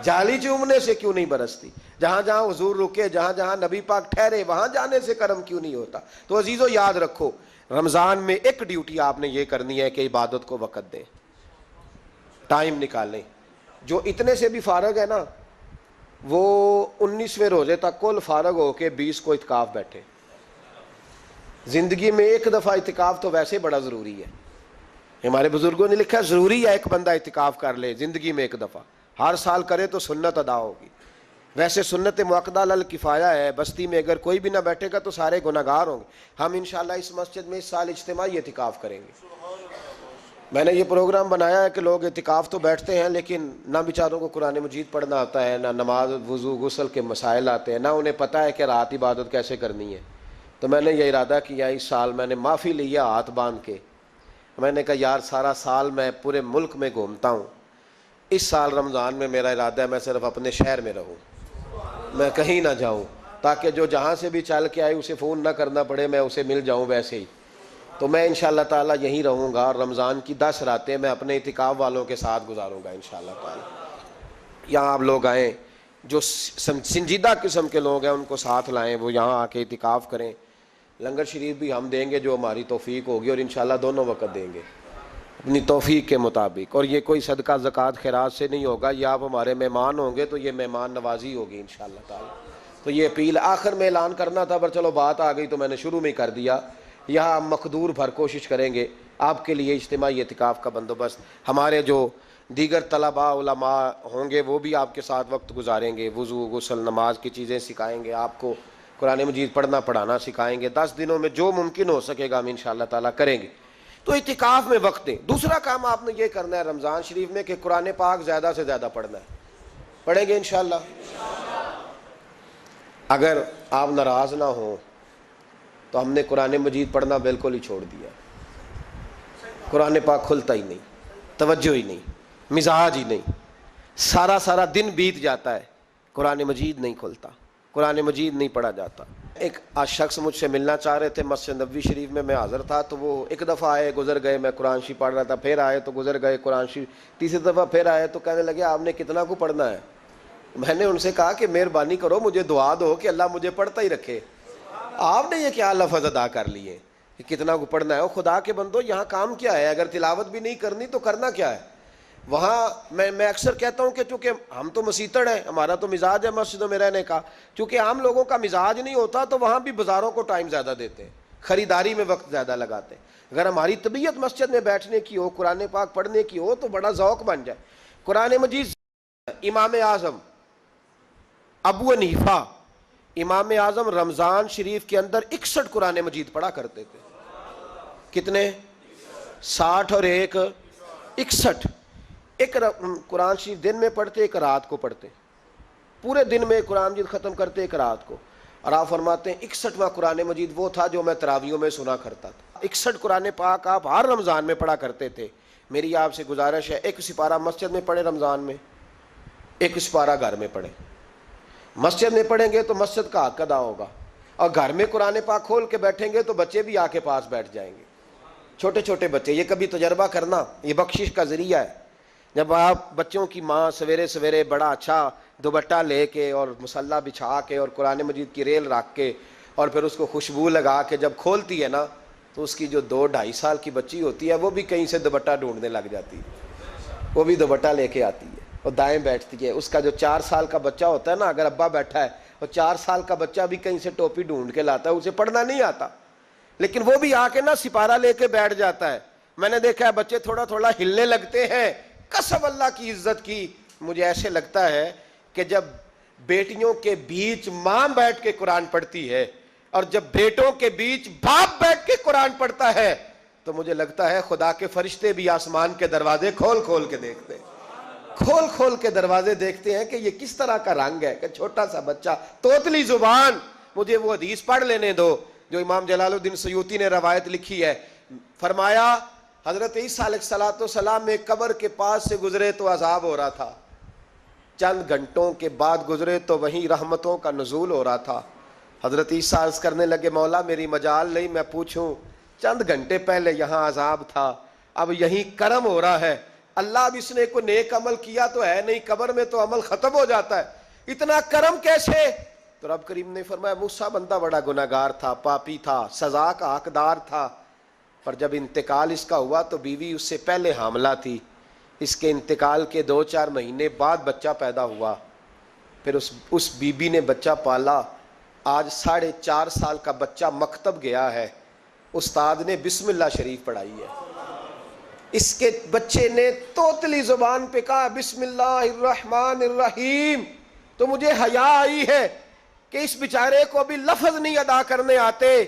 جالی چومنے سے کیوں نہیں برستی؟ جہاں جہاں حضور رکے، جہاں جہاں نبی پاک ٹھہرے، وہاں جانے سے کرم کیوں نہیں ہوتا؟ تو عزیزو یاد رکھو رمضان میں ایک ڈیوٹی آپ نے یہ کرنی ہے کہ عبادت کو وقت دیں، ٹائم نکالیں۔ جو اتنے سے بھی فارغ ہے نا وہ 19ویں روزے تک کل فارغ ہو کے 20 کو اعتکاف بیٹھے۔ زندگی میں ایک دفعہ اعتکاف تو ویسے بڑا ضروری ہے، ہمارے بزرگوں نے لکھا ضروری ہے ایک بندہ اعتکاف کر لے زندگی میں ایک دفعہ، ہر سال کرے تو سنت ادا ہوگی۔ ویسے سنت مؤکدہ الکفایہ ہے، بستی میں اگر کوئی بھی نہ بیٹھے گا تو سارے گناہگار ہوں گے۔ ہم انشاءاللہ اس مسجد میں اس سال اجتماعی اعتکاف کریں گے۔ میں نے یہ پروگرام بنایا ہے کہ لوگ اعتکاف تو بیٹھتے ہیں لیکن نہ بیچاروں کو قرآن مجید پڑھنا آتا ہے، نہ نماز وضو غسل کے مسائل آتے ہیں، نہ انہیں پتہ ہے کہ رات عبادت کیسے کرنی ہے۔ تو میں نے یہ ارادہ کیا اس سال میں نے معافی لیا ہاتھ باندھ کے، میں نے کہا یار سارا سال میں پورے ملک میں گھومتا ہوں، اس سال رمضان میں میرا ارادہ ہے میں صرف اپنے شہر میں رہوں، میں کہیں نہ جاؤں، تاکہ جو جہاں سے بھی چل کے آئے اسے فون نہ کرنا پڑے، میں اسے مل جاؤں ویسے ہی۔ تو میں انشاءاللہ تعالیٰ یہیں رہوں گا، اور رمضان کی 10 راتیں میں اپنے اعتکاف والوں کے ساتھ گزاروں گا انشاءاللہ تعالیٰ۔ یہاں آپ لوگ آئیں، جو سنجیدہ قسم کے لوگ ہیں ان کو ساتھ لائیں، وہ یہاں آ کے اعتکاف کریں۔ لنگر شریف بھی ہم دیں گے جو ہماری توفیق ہوگی، اور انشاءاللہ دونوں وقت دیں گے اپنی توفیق کے مطابق، اور یہ کوئی صدقہ زکوٰۃ خیرات سے نہیں ہوگا، یہ آپ ہمارے مہمان ہوں گے تو یہ مہمان نوازی ہوگی انشاءاللہ تعالیٰ۔ تو یہ اپیل آخر میں اعلان کرنا تھا، پر چلو بات آ گئی تو میں نے شروع میں ہی کر دیا۔ یہاں ہم مقدور بھر کوشش کریں گے آپ کے لیے اجتماعی اعتکاف کا بندوبست، ہمارے جو دیگر طلباء علماء ہوں گے وہ بھی آپ کے ساتھ وقت گزاریں گے، وضو غسل نماز کی چیزیں سکھائیں گے، آپ کو قرآن مجید پڑھنا پڑھانا سکھائیں گے۔ 10 دنوں میں جو ممکن ہو سکے گا ہم انشاءاللہ تعالیٰ کریں گے۔ تو اعتکاف میں وقت دیں۔ دوسرا کام آپ نے یہ کرنا ہے رمضان شریف میں کہ قرآن پاک زیادہ سے زیادہ پڑھنا ہے، پڑھیں گے انشاءاللہ۔ اگر آپ ناراض نہ ہوں تو ہم نے قرآن مجید پڑھنا بالکل ہی چھوڑ دیا، قرآن پاک کھلتا ہی نہیں، توجہ ہی نہیں، مزاج ہی نہیں، سارا دن بیت جاتا ہے، قرآن مجید نہیں کھلتا، قرآن مجید نہیں پڑھا جاتا۔ ایک شخص مجھ سے ملنا چاہ رہے تھے مسجد نبوی شریف میں حاضر تھا، تو وہ ایک دفعہ آئے گزر گئے، میں قرآن شریف پڑھ رہا تھا، پھر آئے تو گزر گئے قرآن شریف، تیسری دفعہ پھر آئے تو کہنے لگے آپ نے کتنا کو پڑھنا ہے؟ میں نے ان سے کہا کہ مہربانی کرو مجھے دعا دو کہ اللہ مجھے پڑھتا ہی رکھے۔ آپ نے یہ کیا لفظ ادا کر لیے کہ کتنا کو پڑھنا ہے؟ وہ خدا کے بندو یہاں کام کیا ہے؟ اگر تلاوت بھی نہیں کرنی تو کرنا کیا ہے وہاں؟ میں اکثر کہتا ہوں کہ چونکہ ہم تو مسیتڑ ہیں، ہمارا تو مزاج ہے مسجدوں میں رہنے کا، چونکہ عام لوگوں کا مزاج نہیں ہوتا تو وہاں بھی بازاروں کو ٹائم زیادہ دیتے ہیں، خریداری میں وقت زیادہ لگاتے ہیں۔ اگر ہماری طبیعت مسجد میں بیٹھنے کی ہو، قرآن پاک پڑھنے کی ہو تو بڑا ذوق بن جائے۔ قرآن مجید امام اعظم ابو حنیفہ امام اعظم رمضان شریف کے اندر 61 قرآن مجید پڑھا کرتے تھے. کتنے؟ 60 اور ایک 61. ایک قرآن شریف دن میں پڑھتے, ایک رات کو پڑھتے, پورے دن میں قرآن مجید ختم کرتے, ایک رات کو. اور آپ فرماتے ہیں 61واں قرآن مجید وہ تھا جو میں تراویحوں میں سنا کرتا تھا. 61 قرآن پاک آپ ہر رمضان میں پڑھا کرتے تھے. میری آپ سے گزارش ہے, ایک سپارہ مسجد میں پڑھے رمضان میں, ایک سپارہ گھر میں پڑھے. مسجد میں پڑھیں گے تو مسجد کا حق ادا ہوگا, اور گھر میں قرآن پاک کھول کے بیٹھیں گے تو بچے بھی آ کے پاس بیٹھ جائیں گے, چھوٹے چھوٹے بچے. یہ کبھی تجربہ کرنا, یہ بخشش کا ذریعہ ہے. جب آپ بچوں کی ماں سویرے سویرے بڑا اچھا دوپٹہ لے کے اور مصلی بچھا کے اور قرآن مجید کی ریل رکھ کے اور پھر اس کو خوشبو لگا کے جب کھولتی ہے نا, تو اس کی جو 2-2.5 سال کی بچی ہوتی ہے وہ بھی کہیں سے دوپٹہ ڈھونڈنے لگ جاتی ہے, وہ بھی دوپٹہ لے کے آتی ہے اور دائیں بیٹھتی ہے. اس کا جو 4 سال کا بچہ ہوتا ہے نا, اگر ابا بیٹھا ہے اور 4 سال کا بچہ بھی کہیں سے ٹوپی ڈھونڈ کے لاتا ہے, اسے پڑھنا نہیں آتا, لیکن وہ بھی آ کے نا سپارہ لے کے بیٹھ جاتا ہے. میں نے دیکھا ہے بچے تھوڑا تھوڑا ہلنے لگتے ہیں. قسم اللہ کی عزت کی, مجھے ایسے لگتا ہے کہ جب بیٹیوں کے بیچ ماں بیٹھ کے قرآن پڑھتی ہے اور جب بیٹوں کے بیچ باپ بیٹھ کے قرآن پڑھتا ہے, تو مجھے لگتا ہے خدا کے فرشتے بھی آسمان کے دروازے کھول کھول کے دیکھتے ہیں, کھول کھول کے دروازے دیکھتے ہیں کہ یہ کس طرح کا رنگ ہے کہ چھوٹا سا بچہ, توتلی زبان. مجھے وہ حدیث پڑھ لینے دو جو امام جلال الدین سیوطی نے روایت لکھی ہے. فرمایا حضرت عیسیٰ علیہ السلام میں قبر کے پاس سے گزرے تو عذاب ہو رہا تھا, چند گھنٹوں کے بعد گزرے تو وہیں رحمتوں کا نزول ہو رہا تھا. حضرت عیسیٰ عرض کرنے لگے, مولا میری مجال نہیں میں پوچھوں, چند گھنٹے پہلے یہاں عذاب تھا, اب یہیں کرم ہو رہا ہے. اللہ اب اس نے کوئی نیک عمل کیا تو ہے نہیں, قبر میں تو عمل ختم ہو جاتا ہے, اتنا کرم کیسے؟ تو رب کریم نے فرمایا موسیٰ بندہ بڑا گناہگار تھا, پاپی تھا, سزا کا حقدار تھا, پر جب انتقال اس کا ہوا تو بیوی اس سے پہلے حاملہ تھی, اس کے انتقال کے 2-4 مہینے بعد بچہ پیدا ہوا, پھر اس بیوی نے بچہ پالا. آج 4.5 سال کا بچہ مکتب گیا ہے, استاد نے بسم اللہ شریف پڑھائی ہے, اس کے بچے نے توتلی زبان پہ کہا بسم اللہ الرحمن الرحیم. تو مجھے حیا آئی ہے کہ اس بیچارے کو ابھی لفظ نہیں ادا کرنے آتے,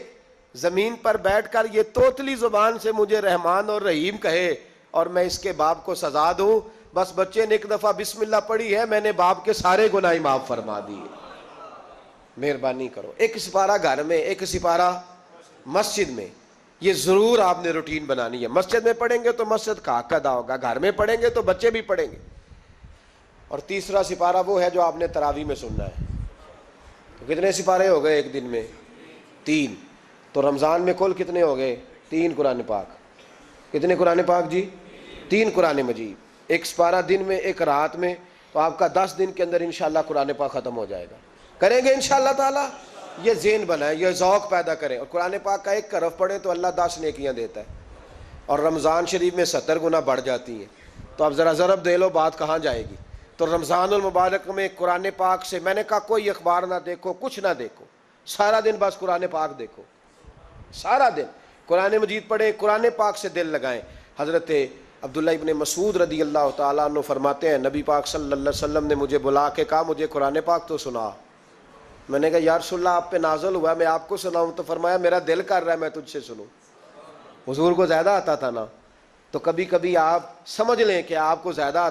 زمین پر بیٹھ کر یہ توتلی زبان سے مجھے رحمان اور رحیم کہے اور میں اس کے باپ کو سزا دوں. بس بچے نے ایک دفعہ بسم اللہ پڑھی ہے, میں نے باپ کے سارے گناہ معاف فرما دیے. مہربانی کرو, ایک سپارہ گھر میں, ایک سپارہ مسجد میں, یہ ضرور آپ نے روٹین بنانی ہے. مسجد میں پڑھیں گے تو مسجد کا حق ادا ہوگا, گھر میں پڑھیں گے تو بچے بھی پڑھیں گے. اور تیسرا سپارہ وہ ہے جو آپ نے تراویح میں سننا ہے. تو کتنے سپارے ہو گئے ایک دن میں؟ 3. تو رمضان میں کل کتنے ہو گئے؟ 3 قرآن پاک. کتنے قرآن پاک جی؟ 3 قرآن مجید, ایک سپارہ دن میں, ایک رات میں. تو آپ کا 10 دن کے اندر انشاءاللہ قرآن پاک ختم ہو جائے گا. کریں گے انشاءاللہ تعالی؟ یہ ذہن بنائیں, یہ ذوق پیدا کریں, اور قرآن پاک کا ایک حرف پڑھیں تو اللہ 10 نیکیاں دیتا ہے, اور رمضان شریف میں 70 گنا بڑھ جاتی ہیں. تو اب ذرا ضرب دے لو بات کہاں جائے گی. تو رمضان المبارک میں قرآن پاک سے میں نے کہا کوئی اخبار نہ دیکھو, کچھ نہ دیکھو, سارا دن بس قرآن پاک دیکھو, سارا دن قرآن مجید پڑھیں, قرآن پاک سے دل لگائیں. حضرت عبداللہ ابن مسعود رضی اللہ تعالیٰ عنہ فرماتے ہیں نبی پاک صلی اللہ علیہ وسلم نے مجھے بلا کے کہا مجھے قرآن پاک تو سنا. میں نے کہا یا رسول اللہ آپ پہ نازل ہوا ہے, میں آپ کو سناؤں؟ تو فرمایا میرا دل کر رہا ہے میں تجھ سے سنوں. حضور کو زیادہ آتا تھا نا, تو کبھی کبھی آپ سمجھ لیں کہ آپ کو زیادہ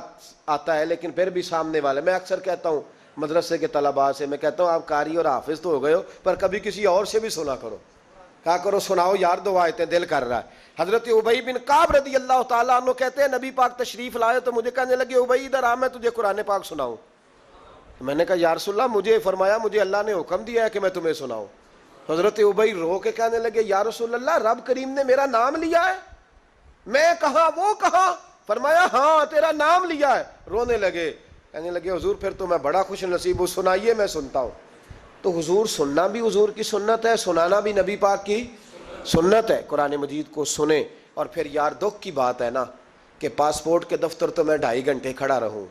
آتا ہے, لیکن پھر بھی سامنے والے, میں اکثر کہتا ہوں مدرسے کے طلباء سے, میں کہتا ہوں آپ قاری اور حافظ تو ہو گئے ہو, پر کبھی کسی اور سے بھی سنا کرو, کہا کرو سناؤ یار 2 آیتیں, دل کر رہا ہے. حضرت ابی بن کعب رضی اللہ تعالیٰ عنہ کہتے ہیں نبی پاک تشریف لائے تو مجھے کہنے لگے ابی ادھر آ, میں تجھے قرآن پاک سناؤں. میں نے کہا یا رسول اللہ مجھے فرمایا مجھے اللہ نے حکم دیا ہے کہ میں تمہیں سناؤں. حضرت ابی رو کے کہنے لگے یا رسول اللہ رب کریم نے میرا نام لیا ہے. میں کہاں وہ کہاں؟ فرمایا ہاں تیرا نام لیا ہے. رونے لگے, کہنے لگے حضور پھر تو میں بڑا خوش نصیب ہوں, سنائیے میں سنتا ہوں. تو حضور سننا بھی حضور کی سنت ہے, سنانا بھی نبی پاک کی سنت ہے. قرآن مجید کو سنیں. اور پھر یار دکھ کی بات ہے نا کہ پاسپورٹ کے دفتر تو میں 2.5 گھنٹے کھڑا رہوں,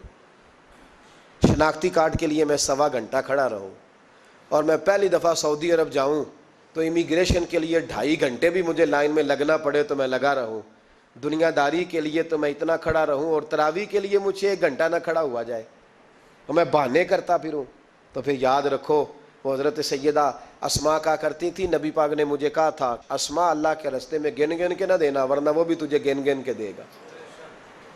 شناختی کارڈ کے لیے میں 1.25 گھنٹہ کھڑا رہوں, اور میں پہلی دفعہ سعودی عرب جاؤں تو امیگریشن کے لیے 2.5 گھنٹے بھی مجھے لائن میں لگنا پڑے تو میں لگا رہوں, دنیا داری کے لیے تو میں اتنا کھڑا رہوں, اور تراویح کے لیے مجھے 1 گھنٹہ نہ کھڑا ہوا جائے, اور میں بہانے کرتا پھروں. تو پھر یاد رکھو وہ حضرت سیدہ اسما کہا کرتی تھی نبی پاک نے مجھے کہا تھا اسما اللہ کے راستے میں گن گن کے نہ دینا ورنہ وہ بھی تجھے گن گن کے دے گا۔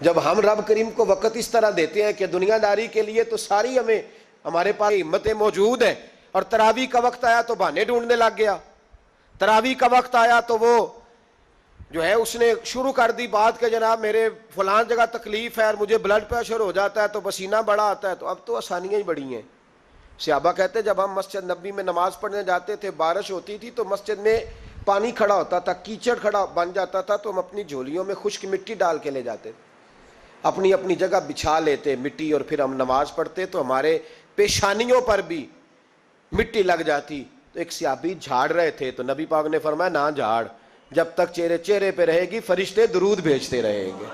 جب ہم رب کریم کو وقت اس طرح دیتے ہیں کہ دنیا داری کے لیے تو ساری ہمارے پاس ہمتیں موجود ہیں، اور تراویح کا وقت آیا تو بہانے ڈھونڈنے لگ گیا، تراویح کا وقت آیا تو وہ جو ہے اس نے شروع کر دی بات کہ جناب میرے فلان جگہ تکلیف ہے اور مجھے بلڈ پریشر ہو جاتا ہے تو پسینہ بڑا آتا ہے، تو اب تو آسانیاں ہی بڑی ہیں۔ صحابہ کہتے جب ہم مسجد نبی میں نماز پڑھنے جاتے تھے بارش ہوتی تھی تو مسجد میں پانی کھڑا ہوتا تھا، کیچڑ کھڑا بن جاتا تھا تو ہم اپنی جھولیوں میں خشک مٹی ڈال کے لے جاتے، اپنی اپنی جگہ بچھا لیتے مٹی، اور پھر ہم نماز پڑھتے تو ہمارے پیشانیوں پر بھی مٹی لگ جاتی۔ تو ایک صحابی جھاڑ رہے تھے تو نبی پاک نے فرمایا نہ جھاڑ، جب تک چہرے پہ رہے گی فرشتے درود بھیجتے رہیں گے۔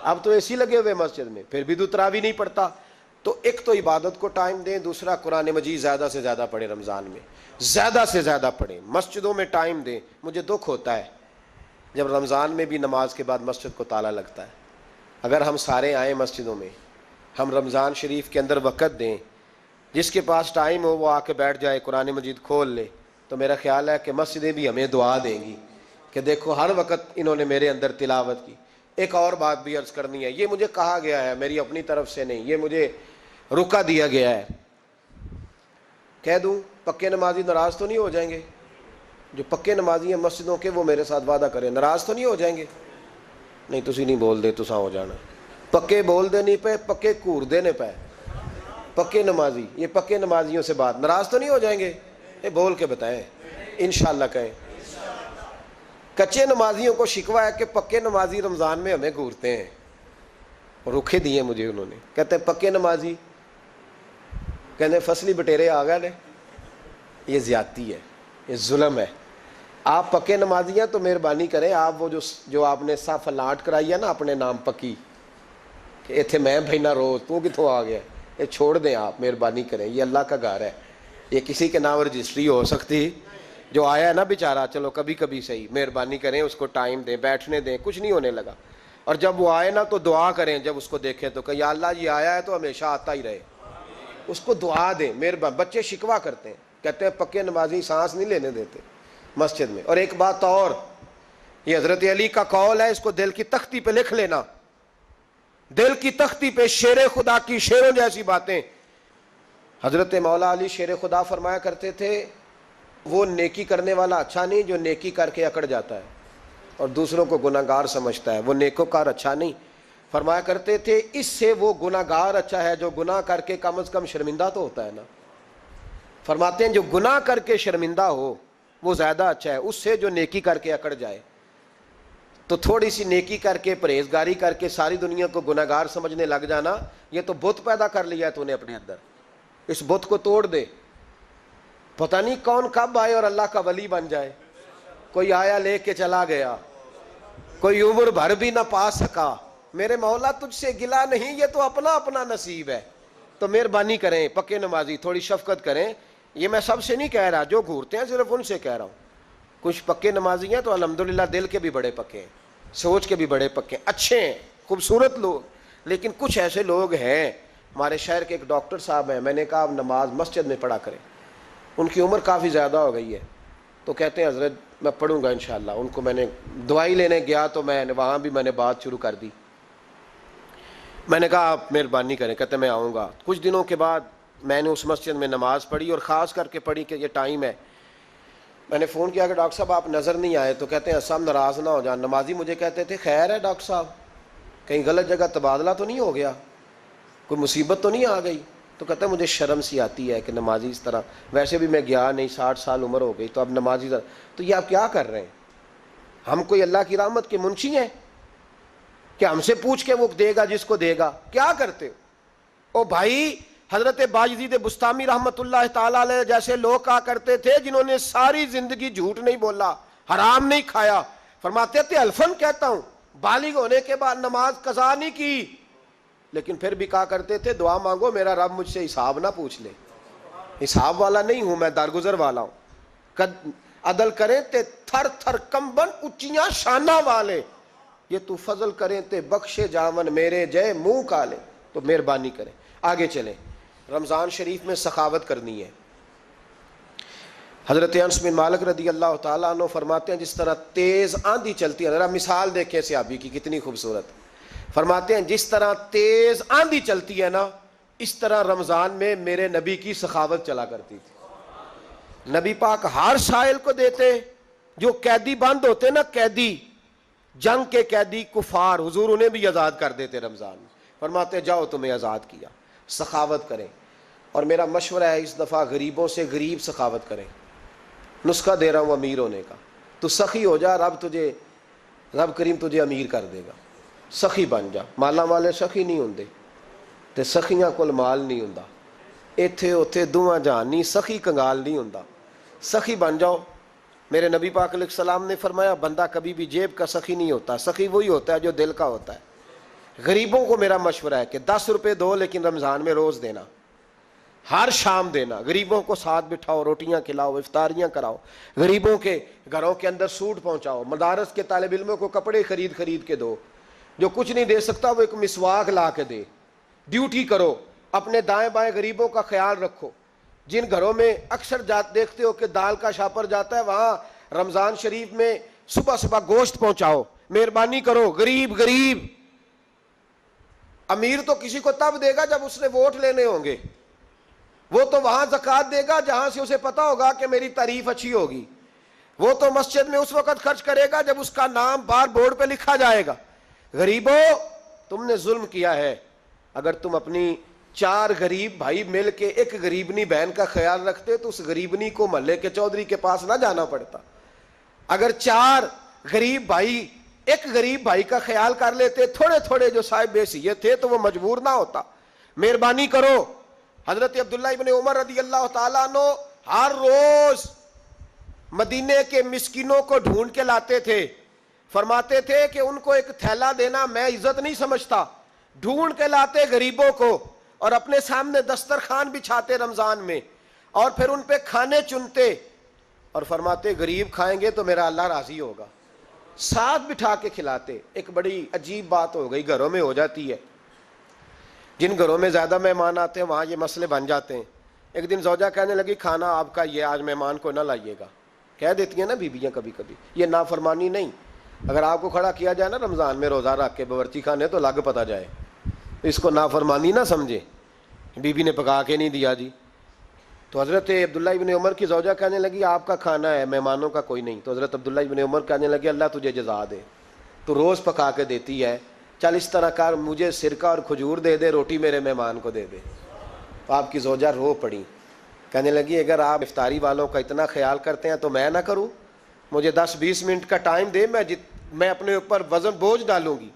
اب تو ایسی لگے ہوئے مسجد میں پھر بھی تو تراویح نہیں پڑھتا۔ تو ایک تو عبادت کو ٹائم دیں، دوسرا قرآن مجید زیادہ سے زیادہ پڑھیں، رمضان میں زیادہ سے زیادہ پڑھیں، مسجدوں میں ٹائم دیں۔ مجھے دکھ ہوتا ہے جب رمضان میں بھی نماز کے بعد مسجد کو تالا لگتا ہے۔ اگر ہم سارے آئیں مسجدوں میں، ہم رمضان شریف کے اندر وقت دیں، جس کے پاس ٹائم ہو وہ آ کے بیٹھ جائے قرآن مجید کھول لے، تو میرا خیال ہے کہ مسجدیں بھی ہمیں دعا دیں گی کہ دیکھو ہر وقت انہوں نے میرے اندر تلاوت کی۔ ایک اور بات بھی عرض کرنی ہے، یہ مجھے کہا گیا ہے، میری اپنی طرف سے نہیں، یہ مجھے رکا دیا گیا ہے، کہہ دوں پکے نمازی ناراض تو نہیں ہو جائیں گے؟ جو پکے نمازی ہیں مسجدوں کے وہ میرے ساتھ وعدہ کریں ناراض تو نہیں ہو جائیں گے؟ نہیں تسی نہیں بول دے تساں ہو جانا، پکے بول دے نہیں پے، پکے گھور دینے پے، پکے نمازی، یہ پکے نمازیوں سے بات، ناراض تو نہیں ہو جائیں گے؟ یہ بول کے بتائیں، انشاءاللہ کہیں۔ کچے نمازیوں کو شکوہ ہے کہ پکے نمازی رمضان میں ہمیں گھورتے ہیں، رکھے دیے مجھے انہوں نے، کہتے ہیں پکے نمازی، کہتے فصلی بٹیرے آ گئے نے۔ یہ زیادتی ہے، یہ ظلم ہے۔ آپ پکے نمازی ہیں تو مہربانی کریں، آپ وہ جو آپ نے صف لاٹ کرائی ہے نا اپنے نام پکی کہ ایتھے میں بھینا روز تو کتوں آ گیا، یہ چھوڑ دیں آپ، مہربانی کریں، یہ اللہ کا گھر ہے، یہ کسی کے نام رجسٹری ہو سکتی، جو آیا ہے نا بیچارہ چلو کبھی کبھی صحیح، مہربانی کریں اس کو ٹائم دیں، بیٹھنے دیں، کچھ نہیں ہونے لگا۔ اور جب وہ آئے نا تو دعا کریں، جب اس کو دیکھیں تو کہ یا اللہ یہ آیا ہے تو ہمیشہ آتا ہی رہے، اس کو دعا دیں، مہربانی۔ بچے شکوہ کرتے ہیں، کہتے ہیں پکے نمازی سانس نہیں لینے دیتے مسجد میں۔ اور ایک بات اور، یہ حضرت علی کا قول ہے، اس کو دل کی تختی پہ لکھ لینا، دل کی تختی پہ، شیر خدا کی شیروں جیسی باتیں۔ حضرت مولا علی شیر خدا فرمایا کرتے تھے وہ نیکی کرنے والا اچھا نہیں جو نیکی کر کے اکڑ جاتا ہے اور دوسروں کو گناہگار سمجھتا ہے، وہ نیکوکار اچھا نہیں۔ فرمایا کرتے تھے اس سے وہ گناہگار اچھا ہے جو گناہ کر کے کم از کم شرمندہ تو ہوتا ہے نا۔ فرماتے ہیں جو گناہ کر کے شرمندہ ہو وہ زیادہ اچھا ہے اس سے جو نیکی کر کے اکڑ جائے۔ تو تھوڑی سی نیکی کر کے پرہیزگاری کر کے ساری دنیا کو گناہگار سمجھنے لگ جانا، یہ تو بت پیدا کر لیا ہے تو نے اپنے اندر، اس بت کو توڑ دے۔ پتہ نہیں کون کب آئے اور اللہ کا ولی بن جائے، کوئی آیا لے کے چلا گیا، کوئی عمر بھر بھی نہ پا سکا۔ میرے مولا تجھ سے گلا نہیں، یہ تو اپنا اپنا نصیب ہے۔ تو مہربانی کریں پکے نمازی، تھوڑی شفقت کریں۔ یہ میں سب سے نہیں کہہ رہا، جو گھورتے ہیں صرف ان سے کہہ رہا ہوں۔ کچھ پکے نمازی ہیں تو الحمدللہ دل کے بھی بڑے پکے ہیں، سوچ کے بھی بڑے پکے ہیں، اچھے ہیں، خوبصورت لوگ۔ لیکن کچھ ایسے لوگ ہیں، ہمارے شہر کے ایک ڈاکٹر صاحب ہیں، میں نے کہا آپ نماز مسجد میں پڑھا کریں، ان کی عمر کافی زیادہ ہو گئی ہے، تو کہتے ہیں حضرت میں پڑھوں گا انشاءاللہ۔ ان کو میں نے دوائی لینے گیا تو میں نے وہاں بھی میں نے بات شروع کر دی، میں نے کہا آپ مہربانی کریں، کہتے میں آؤں گا۔ کچھ دنوں کے بعد میں نے اس مسجد میں نماز پڑھی اور خاص کر کے پڑھی کہ یہ ٹائم ہے۔ میں نے فون کیا کہ ڈاکٹر صاحب آپ نظر نہیں آئے، تو کہتے ہیں صاحب ناراض نہ ہو جان، نمازی مجھے کہتے تھے خیر ہے ڈاکٹر صاحب کہیں غلط جگہ تبادلہ تو نہیں ہو گیا، کوئی مصیبت تو نہیں آ گئی؟ تو کہتا ہے مجھے شرم سی آتی ہے کہ نمازی اس طرح، ویسے بھی میں گیا نہیں، 60 سال عمر ہو گئی، تو اب نمازی تو یہ آپ کیا کر رہے ہیں؟ ہم کوئی اللہ کی رحمت کے منشی ہیں کہ ہم سے پوچھ کے وہ دے گا جس کو دے گا؟ کیا کرتے ہو؟ او بھائی حضرت باجدید بستامی رحمت اللہ تعالی علیہ جیسے لوگ کہا کرتے تھے جنہوں نے ساری زندگی جھوٹ نہیں بولا، حرام نہیں کھایا، فرماتے تھے الفن کہتا ہوں، بالغ ہونے کے بعد نماز قضا نہیں کی، لیکن پھر بھی کہا کرتے تھے دعا مانگو میرا رب مجھ سے حساب نہ پوچھ لے، حساب والا نہیں ہوں میں، درگزر والا ہوں۔ عدل کریں تے تھر تھر کمبن اچیاں شانہ والے، یہ تو فضل کریں تے بخشے جاون میرے جے منہ کالے۔ تو مہربانی کریں، آگے چلیں۔ رمضان شریف میں سخاوت کرنی ہے، حضرت انس بن مالک رضی اللہ تعالیٰ عنہ فرماتے ہیں جس طرح تیز آندھی چلتی ہے، ذرا مثال دیکھیں صحابی کی کتنی خوبصورت، فرماتے ہیں جس طرح تیز آندھی چلتی ہے نا، اس طرح رمضان میں میرے نبی کی سخاوت چلا کرتی تھی۔ نبی پاک ہر سائل کو دیتے، جو قیدی بند ہوتے نا، قیدی جنگ کے قیدی کفار، حضور انہیں بھی آزاد کر دیتے رمضان میں، فرماتے جاؤ تمہیں آزاد کیا، سخاوت کریں۔ اور میرا مشورہ ہے اس دفعہ غریبوں سے غریب سخاوت کریں۔ نسخہ دے رہا ہوں امیر ہونے کا، تو سخی ہو جا، رب کریم تجھے امیر کر دے گا، سخی بن جا۔ مالا والے سخی نہیں ہوندے تے سخیاں کول مال نہیں ہوندا، ایتھے اوتھے دوواں جہان نہیں، سخی کنگال نہیں ہوندا، سخی بن جاؤ۔ میرے نبی پاک علیہ السلام نے فرمایا بندہ کبھی بھی جیب کا سخی نہیں ہوتا، سخی وہی ہوتا ہے جو دل کا ہوتا ہے۔ غریبوں کو میرا مشورہ ہے کہ 10 روپے دو، لیکن رمضان میں روز دینا، ہر شام دینا، غریبوں کو ساتھ بٹھاؤ، روٹیاں کھلاؤ، افطاریاں کراؤ، غریبوں کے گھروں کے اندر سوٹ پہنچاؤ، مدارس کے طالب علموں کو کپڑے خرید کے دو، جو کچھ نہیں دے سکتا وہ ایک مسواک لا کے دے، ڈیوٹی کرو، اپنے دائیں بائیں غریبوں کا خیال رکھو۔ جن گھروں میں اکثر دیکھتے ہو کہ دال کا شاپر جاتا ہے، وہاں رمضان شریف میں صبح صبح گوشت پہنچاؤ، مہربانی کرو۔ غریب امیر تو کسی کو تب دے گا جب اس نے ووٹ لینے ہوں گے، وہ تو وہاں زکوٰۃ دے گا جہاں سے اسے پتا ہوگا کہ میری تعریف اچھی ہوگی، وہ تو مسجد میں اس وقت خرچ کرے گا جب اس کا نام بار بورڈ پہ لکھا جائے گا۔ غریبوں، تم نے ظلم کیا ہے۔ اگر تم اپنی 4 غریب بھائی مل کے ایک غریبنی بہن کا خیال رکھتے تو اس غریبنی کو محلے کے چودھری کے پاس نہ جانا پڑتا۔ اگر 4 غریب بھائی ایک غریب بھائی کا خیال کر لیتے، تھوڑے تھوڑے جو صاحب حیثیت تھے، تو وہ مجبور نہ ہوتا۔ مہربانی کرو۔ حضرت عبداللہ ابن عمر رضی اللہ تعالیٰ عنہ ہر روز مدینے کے مسکینوں کو ڈھونڈ کے لاتے تھے، فرماتے تھے کہ ان کو ایک تھیلا دینا میں عزت نہیں سمجھتا، ڈھونڈ کے لاتے غریبوں کو اور اپنے سامنے دسترخوان بچھاتے رمضان میں، اور پھر ان پہ کھانے چنتے اور فرماتے غریب کھائیں گے تو میرا اللہ راضی ہوگا، ساتھ بٹھا کے کھلاتے۔ ایک بڑی عجیب بات ہو گئی، گھروں میں ہو جاتی ہے، جن گھروں میں زیادہ مہمان آتے ہیں وہاں یہ مسئلے بن جاتے ہیں۔ ایک دن زوجہ کہنے لگی کھانا آپ کا یہ آج مہمان کو نہ لائیے گا، کہہ دیتی ہیں نا بیویاں کبھی کبھی، یہ نافرمانی نہیں۔ اگر آپ کو کھڑا کیا جائے نا رمضان میں روزہ رکھ کے باورچی خانے تو لگ پتا جائے، اس کو نافرمانی نہ سمجھے، بیوی نے پکا کے نہیں دیا جی۔ تو حضرت عبداللہ ابن عمر کی زوجہ کہنے لگی آپ کا کھانا ہے، مہمانوں کا کوئی نہیں۔ تو حضرت عبداللہ ابن عمر کہنے لگے اللہ تجھے جزا دے، تو روز پکا کے دیتی ہے، چل اس طرح کر، مجھے سرکہ اور کھجور دے دے، روٹی میرے مہمان کو دے دے۔ تو آپ کی زوجہ رو پڑی، کہنے لگی اگر آپ افطاری والوں کا اتنا خیال کرتے ہیں تو میں نہ کروں، مجھے 10-20 منٹ کا ٹائم دے، میں اپنے اوپر وزن بوجھ ڈالوں گی،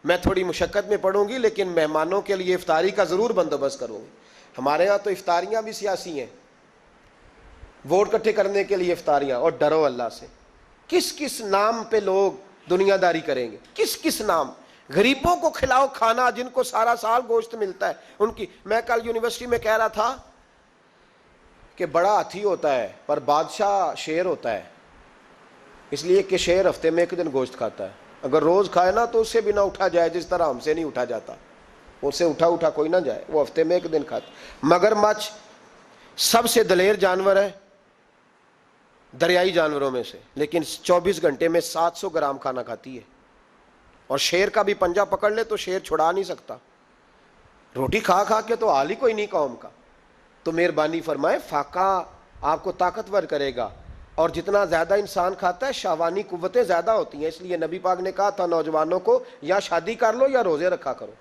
میں تھوڑی مشقت میں پڑوں گی، لیکن مہمانوں کے لیے افطاری کا ضرور بندوبست کروں گی۔ ہمارے ہاں تو افطاریاں بھی سیاسی ہیں، ووٹ اکٹھے کرنے کے لیے افطاریاں، اور ڈرو اللہ سے۔ کس کس نام پہ لوگ دنیا داری کریں گے، کس کس نام؟ غریبوں کو کھلاؤ کھانا جن کو سارا سال گوشت ملتا ہے ان کی۔ میں کل یونیورسٹی میں کہہ رہا تھا کہ بڑا ہاتھی ہوتا ہے پر بادشاہ شیر ہوتا ہے، اس لیے کہ شیر ہفتے میں 1 دن گوشت کھاتا ہے، اگر روز کھائے نا تو اس سے بھی نہ اٹھا جائے، جس طرح ہم سے نہیں اٹھا جاتا، اس سے اٹھا کوئی نہ جائے، وہ ہفتے میں 1 دن کھاتا۔ مگرمچھ سب سے دلیر جانور ہے دریائی جانوروں میں سے، لیکن 24 گھنٹے میں 700 گرام کھانا کھاتی ہے، اور شیر کا بھی پنجہ پکڑ لے تو شیر چھڑا نہیں سکتا، روٹی کھا کے تو حال ہی کوئی نہیں قوم کا۔ تو مہربانی فرمائے، فاقہ آپ کو طاقتور کرے گا، اور جتنا زیادہ انسان کھاتا ہے شہوانی قوتیں زیادہ ہوتی ہیں، اس لیے نبی پاک نے کہا تھا نوجوانوں کو یا شادی کر لو یا روزے رکھا کرو۔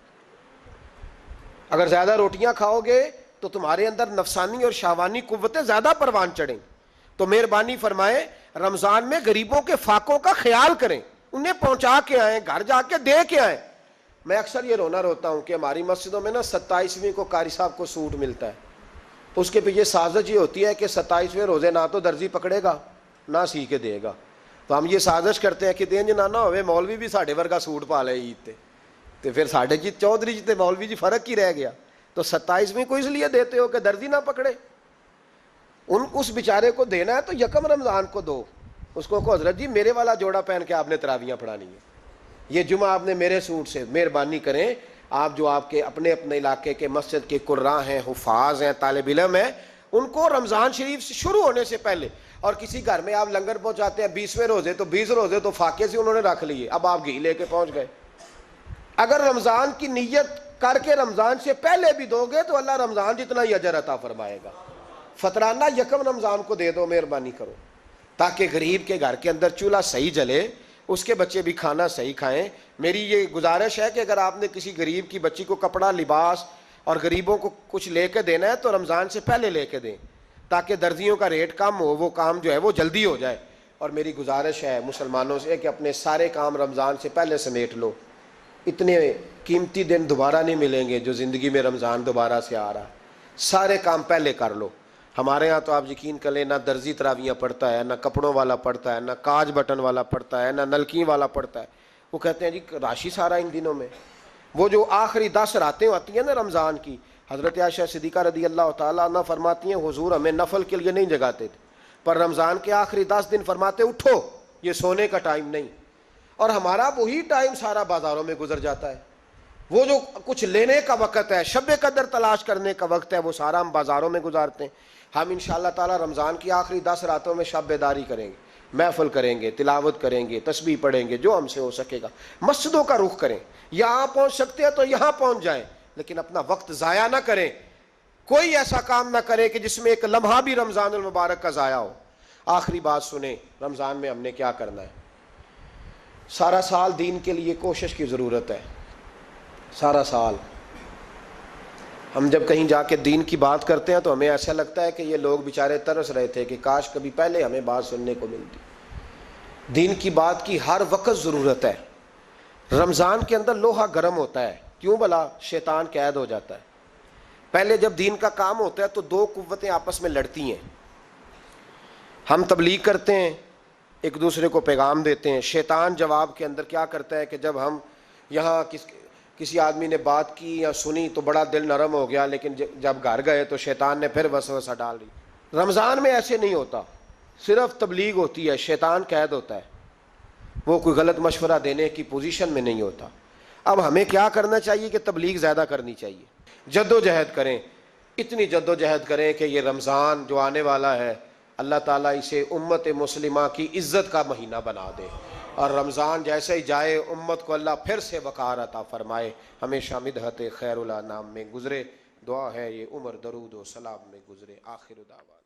اگر زیادہ روٹیاں کھاؤ گے تو تمہارے اندر نفسانی اور شہوانی قوتیں زیادہ پروان چڑھیں۔ تو مہربانی فرمائے رمضان میں غریبوں کے فاقوں کا خیال کریں، انہیں پہنچا کے آئیں، گھر جا کے دے کے آئیں۔ میں اکثر یہ روتا ہوں کہ ہماری مسجدوں میں نا 27ویں کو قاری صاحب کو سوٹ ملتا ہے، اس کے پیچھے سازش یہ ہوتی ہے کہ 27ویں روزے نہ تو درزی پکڑے گا نہ سی کے دے گا، تو ہم یہ سازش کرتے ہیں کہ دین جنا نہ ہوئے مولوی بھی ساڑھے ورگا سوٹ پا لے عید تے پھر ساڑھے جی چودھری جی تے مولوی جی فرق ہی رہ گیا۔ تو 27ویں کو اس لیے دیتے ہو کہ درزی نہ پکڑے، اس بیچارے کو دینا ہے تو یکم رمضان کو دو، اس کو حضرت جی میرے والا جوڑا پہن کے آپ نے تراویاں پڑھانی ہے، یہ جمعہ آپ نے میرے سوٹ سے۔ مہربانی کریں آپ جو آپ کے اپنے علاقے کے مسجد کے قراء ہیں، حفاظ ہیں، طالب علم ہیں، ان کو رمضان شریف سے شروع ہونے سے پہلے، اور کسی گھر میں آپ لنگر پہنچاتے ہیں 20ویں روزے تو 20 روزے تو فاقے سے انہوں نے رکھ لیے، اب آپ گھی لے کے پہنچ گئے۔ اگر رمضان کی نیت کر کے رمضان سے پہلے بھی دو گے تو اللہ رمضان جتنا ہی اجر عطا فرمائے گا۔ فطرانہ یکم رمضان کو دے دو، مہربانی کرو، تاکہ غریب کے گھر کے اندر چولہا صحیح جلے، اس کے بچے بھی کھانا صحیح کھائیں۔ میری یہ گزارش ہے کہ اگر آپ نے کسی غریب کی بچی کو کپڑا، لباس اور غریبوں کو کچھ لے کے دینا ہے تو رمضان سے پہلے لے کے دیں، تاکہ درزیوں کا ریٹ کم ہو، وہ کام جو ہے وہ جلدی ہو جائے۔ اور میری گزارش ہے مسلمانوں سے کہ اپنے سارے کام رمضان سے پہلے سمیٹ لو، اتنے قیمتی دن دوبارہ نہیں ملیں گے جو زندگی میں رمضان دوبارہ سے آ رہا ہے، سارے کام پہلے کر لو۔ ہمارے ہاں تو آپ یقین کر لیں، نہ درزی تراویاں پڑھتا ہے، نہ کپڑوں والا پڑھتا ہے، نہ کاج بٹن والا پڑھتا ہے، نہ نلکی والا پڑھتا ہے۔ وہ کہتے ہیں جی راشی سارا ان دنوں میں۔ وہ جو آخری 10 راتیں ہوتی ہیں نا رمضان کی، حضرت عائشہ صدیقہ رضی اللہ تعالیٰ عنہ فرماتی ہیں حضور ہمیں نفل کے لیے نہیں جگاتے تھے، پر رمضان کے آخری 10 دن فرماتے اٹھو، یہ سونے کا ٹائم نہیں۔ اور ہمارا وہی ٹائم سارا بازاروں میں گزر جاتا ہے، وہ جو کچھ لینے کا وقت ہے، شب قدر تلاش کرنے کا وقت ہے، وہ سارا ہم بازاروں میں گزارتے ہیں۔ ہم انشاءاللہ تعالی رمضان کی آخری 10 راتوں میں شب بیداری کریں گے، محفل کریں گے، تلاوت کریں گے، تسبیح پڑھیں گے، جو ہم سے ہو سکے گا۔ مسجدوں کا رخ کریں، یہاں پہنچ سکتے ہیں تو یہاں پہنچ جائیں، لیکن اپنا وقت ضائع نہ کریں۔ کوئی ایسا کام نہ کرے کہ جس میں ایک لمحہ بھی رمضان المبارک کا ضائع ہو۔ آخری بات سنیں، رمضان میں ہم نے کیا کرنا ہے؟ سارا سال دین کے لیے کوشش کی ضرورت ہے، سارا سال۔ ہم جب کہیں جا کے دین کی بات کرتے ہیں تو ہمیں ایسا لگتا ہے کہ یہ لوگ بیچارے ترس رہے تھے کہ کاش کبھی پہلے ہمیں بات سننے کو ملتی۔ دین کی بات کی ہر وقت ضرورت ہے۔ رمضان کے اندر لوہا گرم ہوتا ہے، کیوں بھلا؟ شیطان قید ہو جاتا ہے۔ پہلے جب دین کا کام ہوتا ہے تو دو قوتیں آپس میں لڑتی ہیں، ہم تبلیغ کرتے ہیں، ایک دوسرے کو پیغام دیتے ہیں، شیطان جواب کے اندر کیا کرتا ہے کہ جب ہم یہاں کسی آدمی نے بات کی یا سنی تو بڑا دل نرم ہو گیا، لیکن جب گھر گئے تو شیطان نے پھر وسوسہ ڈال دی۔ رمضان میں ایسے نہیں ہوتا، صرف تبلیغ ہوتی ہے، شیطان قید ہوتا ہے، وہ کوئی غلط مشورہ دینے کی پوزیشن میں نہیں ہوتا۔ اب ہمیں کیا کرنا چاہیے کہ تبلیغ زیادہ کرنی چاہیے، جد و جہد کریں، اتنی جد و جہد کریں کہ یہ رمضان جو آنے والا ہے اللہ تعالیٰ اسے امت مسلمہ کی عزت کا مہینہ بنا دے، اور رمضان جیسے ہی جائے امت کو اللہ پھر سے وقار عطا فرمائے، ہمیشہ مدحت خیر الانام میں گزرے۔ دعا ہے یہ عمر درود و سلام میں گزرے۔ آخر دعوانا